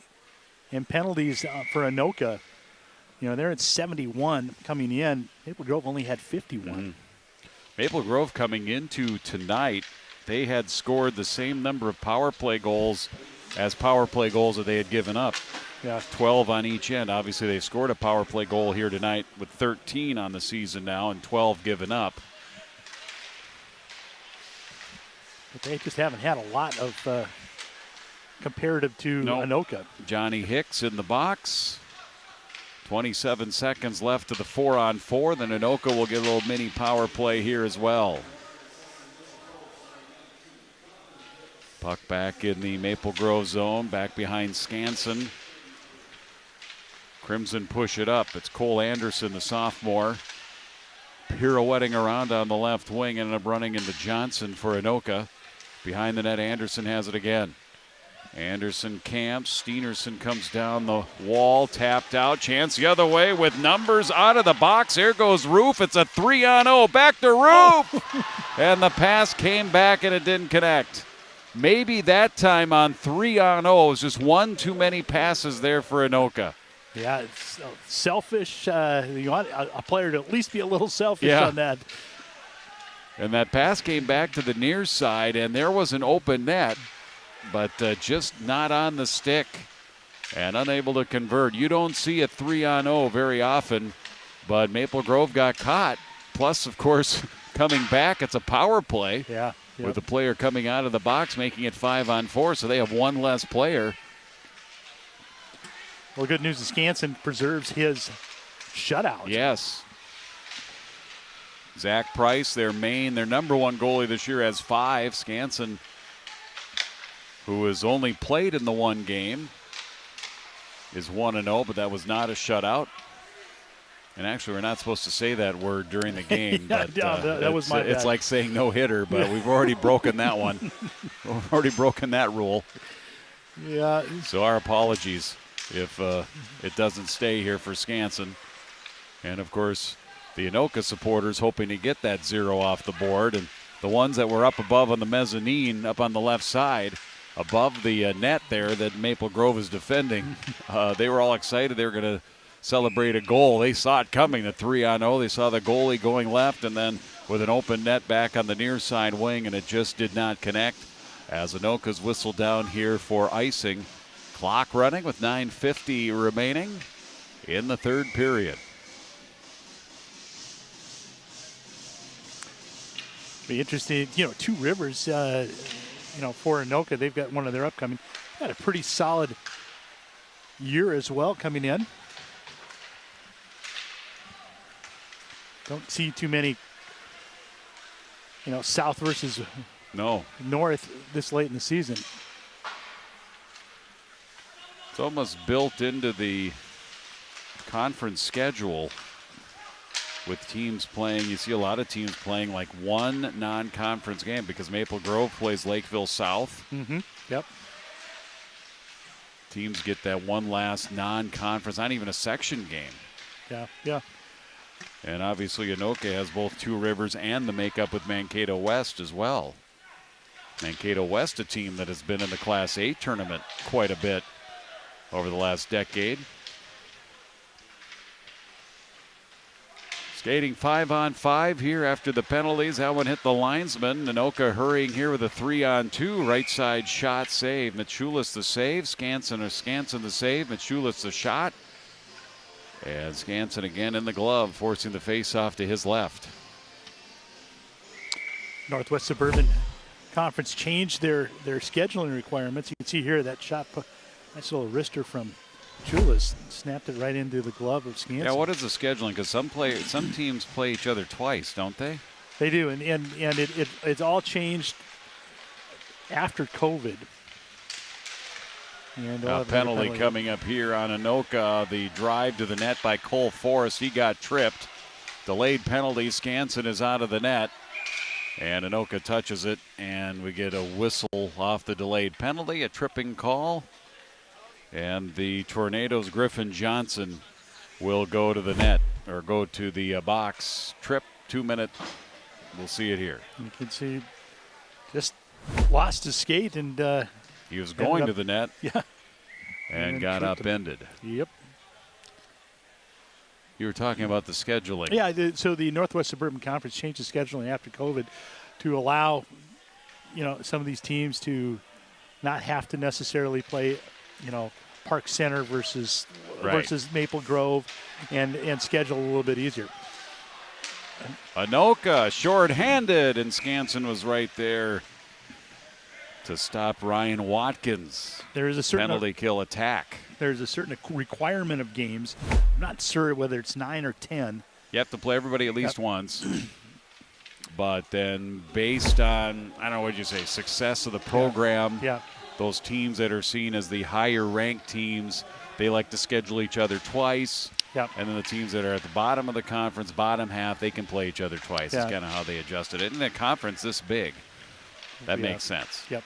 and penalties for Anoka. You know, they're at 71 coming in. Maple Grove only had 51. Mm-hmm. Maple Grove coming into tonight, they had scored the same number of power play goals as power play goals that they had given up. Yeah, 12 on each end. Obviously, they scored a power play goal here tonight with 13 on the season now and 12 given up. But they just haven't had a lot of comparative to Anoka. Johnny Hicks in the box. 27 seconds left to the 4-on-4. Then Anoka will get a little mini power play here as well. Puck back in the Maple Grove zone, back behind Skansen. Crimson push it up. It's Cole Anderson, the sophomore, pirouetting around on the left wing, ended up running into Johnson for Anoka. Behind the net, Anderson has it again. Anderson camps. Steenerson comes down the wall, tapped out. Chance the other way with numbers out of the box. There goes Roof. It's a 3-on-0. Back to Roof. And the pass came back and it didn't connect. Maybe that time on 3-on-0 was just one too many passes there for Anoka. Yeah, it's selfish. You want a player to at least be a little selfish on that. And that pass came back to the near side, and there was an open net, but just not on the stick and unable to convert. You don't see a 3-on-0 very often, but Maple Grove got caught. Plus, of course, coming back, it's a power play. Yeah. With the player coming out of the box, making it 5-on-4, so they have one less player. Well, good news is Skansen preserves his shutout. Yes. Zach Price, their number one goalie this year, has 5. Skansen, who has only played in the one game, is 1-0, but that was not a shutout. And actually, we're not supposed to say that word during the game. Yeah, but that was my bad. It's like saying no hitter, but we've already broken that one. We've already broken that rule. Yeah. So our apologies if it doesn't stay here for Skansen. And, of course, the Anoka supporters hoping to get that 0 off the board. And the ones that were up above on the mezzanine, up on the left side, above the net there that Maple Grove is defending, they were all excited. They were going to celebrate a goal. They saw it coming, the 3-0. They saw the goalie going left and then with an open net back on the near side wing, and it just did not connect as Anoka's whistled down here for icing. Clock running with 9:50 remaining in the third period. Be interesting, Two Rivers, for Anoka, they've got one of their upcoming, had a pretty solid year as well coming in. Don't see too many, south versus north this late in the season. It's almost built into the conference schedule with teams playing. You see a lot of teams playing like one non-conference game because Maple Grove plays Lakeville South. Mm-hmm. Yep. Teams get that one last non-conference, not even a section game. Yeah. And obviously Anoka has both Two Rivers and the makeup with Mankato West as well. Mankato West, a team that has been in the Class A tournament quite a bit over the last decade. Skating 5-on-5 here after the penalties. That one hit the linesman. Anoka hurrying here with a 3-on-2. Right side shot save. Michulis the save. Skansen the save. Michulis the shot. And Skansen again in the glove, forcing the face-off to his left. Northwest Suburban Conference changed their scheduling requirements. You can see here that shot, nice little wrister from Chulas, snapped it right into the glove of Skansen. Yeah, what is the scheduling? Because some teams play each other twice, don't they? They do, and it's all changed after COVID. And penalty coming up here on Anoka. The drive to the net by Cole Forrest. He got tripped. Delayed penalty. Skansen is out of the net. And Anoka touches it, and we get a whistle off the delayed penalty, a tripping call. And the Tornadoes' Griffin Johnson will go to the net, or go to the box. Trip, 2 minute. We'll see it here. You can see just lost his skate and he was going to the net. Yeah. And got upended. Yep. You were talking about the scheduling. Yeah, so the Northwest Suburban Conference changed the scheduling after COVID to allow, some of these teams to not have to necessarily play, Park Center versus Maple Grove and schedule a little bit easier. Anoka short-handed, and Skansen was right there to stop Ryan Watkins. There is a certain penalty kill attack. There's a certain requirement of games. I'm not sure whether it's 9 or 10. You have to play everybody at least once. But then based on, success of the program, those teams that are seen as the higher ranked teams, they like to schedule each other twice. Yep. And then the teams that are at the bottom of the conference, bottom half, they can play each other twice. Yeah. That's kind of how they adjusted it. And the conference this big. That makes sense. Yep.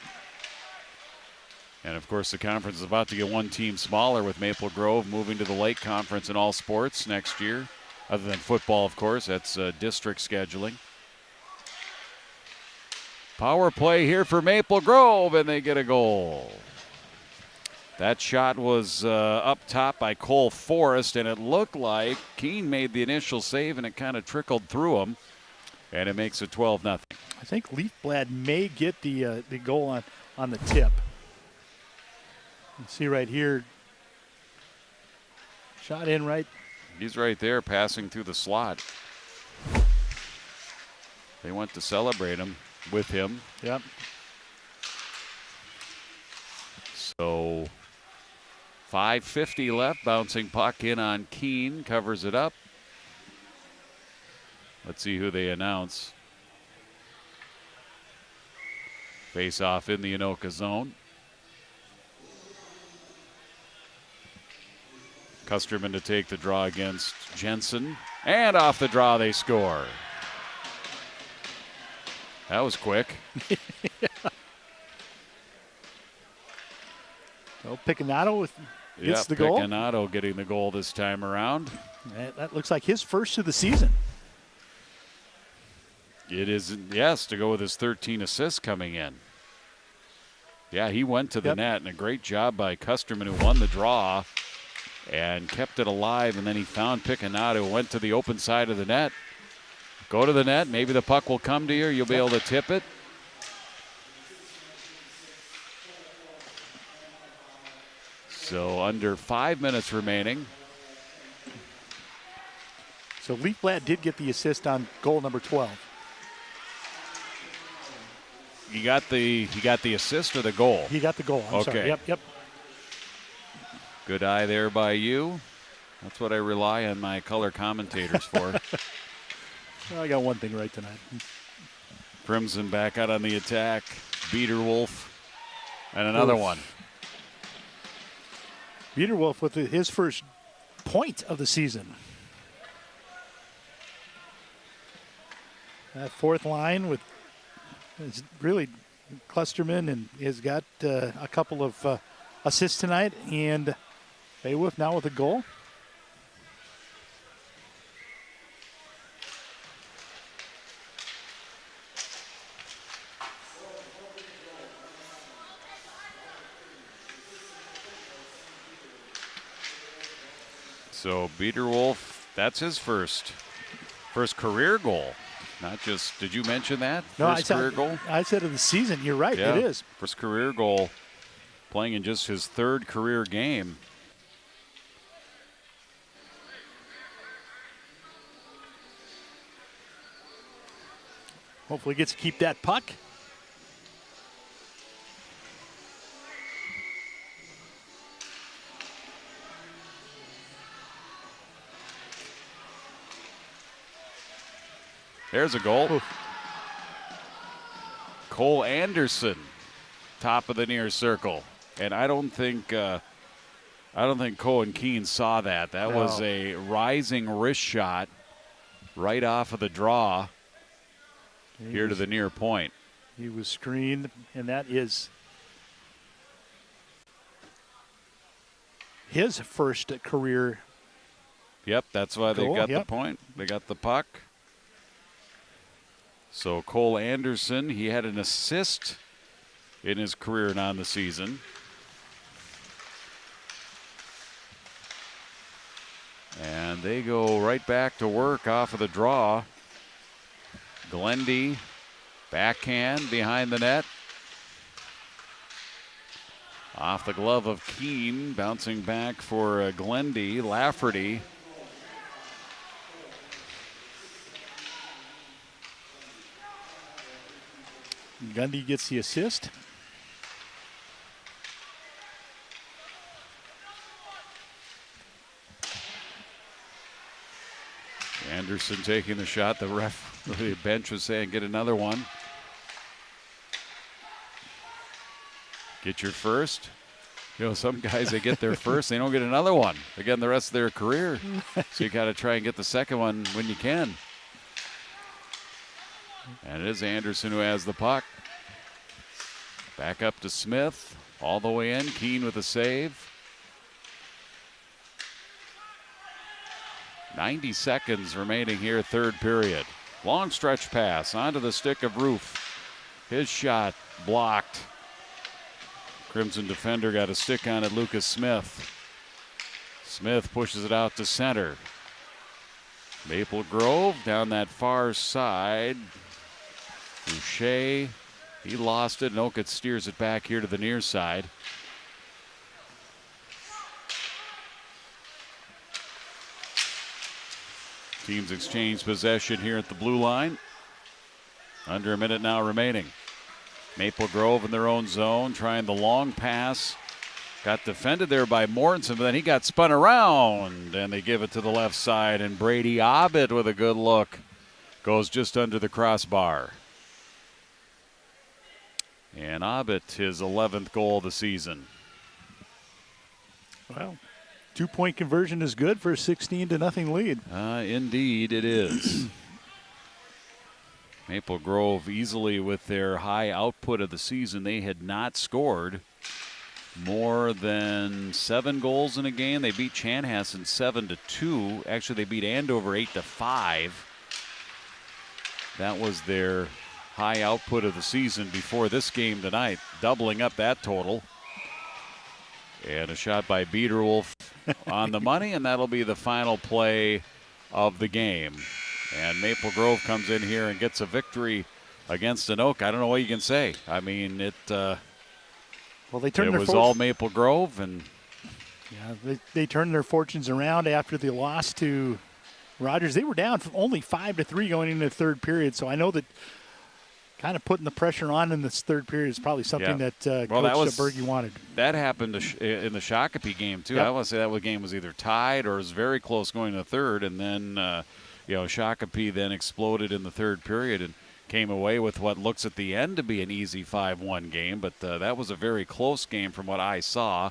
And, of course, the conference is about to get one team smaller with Maple Grove moving to the Lake Conference in all sports next year. Other than football, of course. That's district scheduling. Power play here for Maple Grove, and they get a goal. That shot was up top by Cole Forrest, and it looked like Keene made the initial save, and it kind of trickled through him. And it makes it 12-0. I think Leafblad may get the goal on the tip. You see right here, shot in right. He's right there passing through the slot. They went to celebrate him with him. Yep. So 5:50 left, bouncing puck in on Keene, covers it up. Let's see who they announce. Face off in the Anoka zone. Custerman to take the draw against Jensen. And off the draw, they score. That was quick. So Picanato gets the goal. Picanato getting the goal this time around. That looks like his first of the season. It is, yes, to go with his 13 assists coming in. Yeah, he went to the net, and a great job by Custerman, who won the draw and kept it alive, and then he found Picanato, went to the open side of the net. Go to the net, maybe the puck will come to you, you'll be able to tip it. So under 5 minutes remaining. So Leafblad did get the assist on goal number 12. He got the assist or the goal? He got the goal. I'm sorry. Yep. Good eye there by you. That's what I rely on my color commentators for. Well, I got one thing right tonight. Crimson back out on the attack. Beaterwolf. And another one. Beaterwolf with his first point of the season. That fourth line with is really Clusterman, and has got a couple of assists tonight, and Beowulf now with a goal. So Beaterwolf, that's his first career goal. Not just, did you mention that? No, first career goal? I said of the season. You're right, yeah, it is. First career goal, playing in just his third career game. Hopefully gets to keep that puck. There's a goal. Oof. Cole Anderson, top of the near circle, and I don't think Cohen Keene saw that. That was a rising wrist shot, right off of the draw. To the near point. He was screened, and that is his first career. Yep, that's why they got the point. They got the puck. So Cole Anderson, he had an assist in his career and on the season. And they go right back to work off of the draw. Glendy, backhand behind the net. Off the glove of Keene, bouncing back for Glendy. Lafferty. Gundy gets the assist. Anderson taking the shot. The bench was saying, get another one. Get your first. You know, some guys, they get their first, they don't get another one again the rest of their career. So you got to try and get the second one when you can. And it is Anderson who has the puck. Back up to Smith. All the way in. Keene with a save. 90 seconds remaining here, third period. Long stretch pass onto the stick of Roof. His shot blocked. Crimson defender got a stick on it, Lucas Smith. Smith pushes it out to center. Maple Grove down that far side. Boucher, he lost it. Anoka steers it back here to the near side. Teams exchange possession here at the blue line. Under a minute now remaining. Maple Grove in their own zone, trying the long pass. Got defended there by Mortensen, but then he got spun around, and they give it to the left side, and Brady Abbott with a good look goes just under the crossbar. And Abbott, his 11th goal of the season. Well, 2-point conversion is good for a 16-0 lead. Indeed, it is. Maple Grove easily with their high output of the season. They had not scored more than 7 goals in a game. They beat Chanhassen 7-2. Actually, they beat Andover 8-5. That was their high output of the season before this game tonight, doubling up that total. And a shot by Biederwolf on the money, and that'll be the final play of the game. And Maple Grove comes in here and gets a victory against Anoka. I don't know what you can say. I mean, it was all Maple Grove. And yeah, they turned their fortunes around after the loss to Rogers. They were down only 5-3 going into the third period, so I know that kind of putting the pressure on in this third period is probably something that Coach Berge wanted. That happened in the Shakopee game, too. Yep. I want to say that game was either tied or was very close going to the third, and then Shakopee then exploded in the third period and came away with what looks at the end to be an easy 5-1 game, but that was a very close game from what I saw.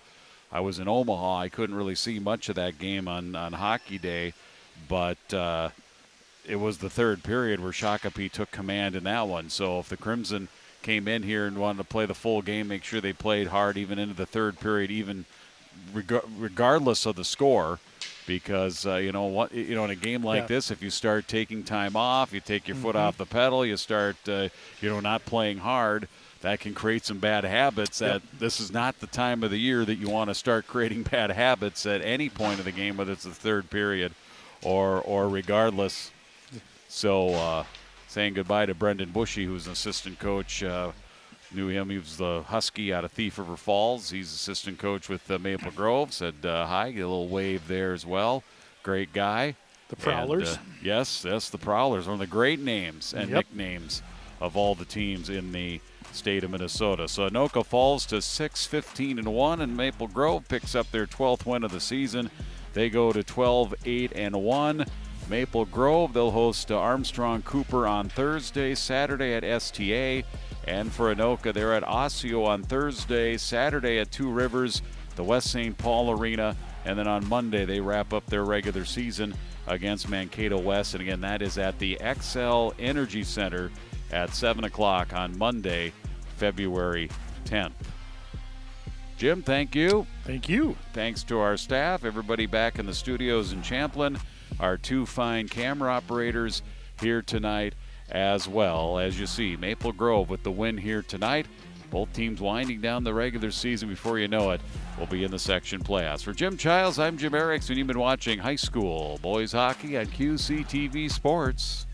I was in Omaha. I couldn't really see much of that game on Hockey Day, but it was the third period where Shakopee took command in that one. So if the Crimson came in here and wanted to play the full game, make sure they played hard even into the third period, even regardless of the score, because in a game like this, if you start taking time off, you take your foot off the pedal, you start not playing hard, that can create some bad habits. That this is not the time of the year that you want to start creating bad habits at any point of the game, whether it's the third period or regardless. So saying goodbye to Brendan Bushy, who's an assistant coach. Knew him. He was the Husky out of Thief River Falls. He's assistant coach with Maple Grove. Said hi, get a little wave there as well. Great guy. The Prowlers. And, yes, the Prowlers. One of the great names and nicknames of all the teams in the state of Minnesota. So Anoka falls to 6-15-1, and Maple Grove picks up their 12th win of the season. They go to 12-8-1. Maple Grove, they'll host Armstrong Cooper on Thursday, Saturday at STA. And for Anoka, they're at Osseo on Thursday, Saturday at Two Rivers, the West St. Paul Arena, and then on Monday they wrap up their regular season against Mankato West. And again, that is at the XL Energy Center at 7 o'clock on Monday, February 10th. Jim, thank you. Thank you. Thanks to our staff, everybody back in the studios in Champlin, our 2 fine camera operators here tonight as well. As you see, Maple Grove with the win here tonight. Both teams winding down the regular season. Before you know it, we'll be in the section playoffs. For Jim Childs, I'm Jim Erickson. You've been watching high school boys hockey on QCTV Sports.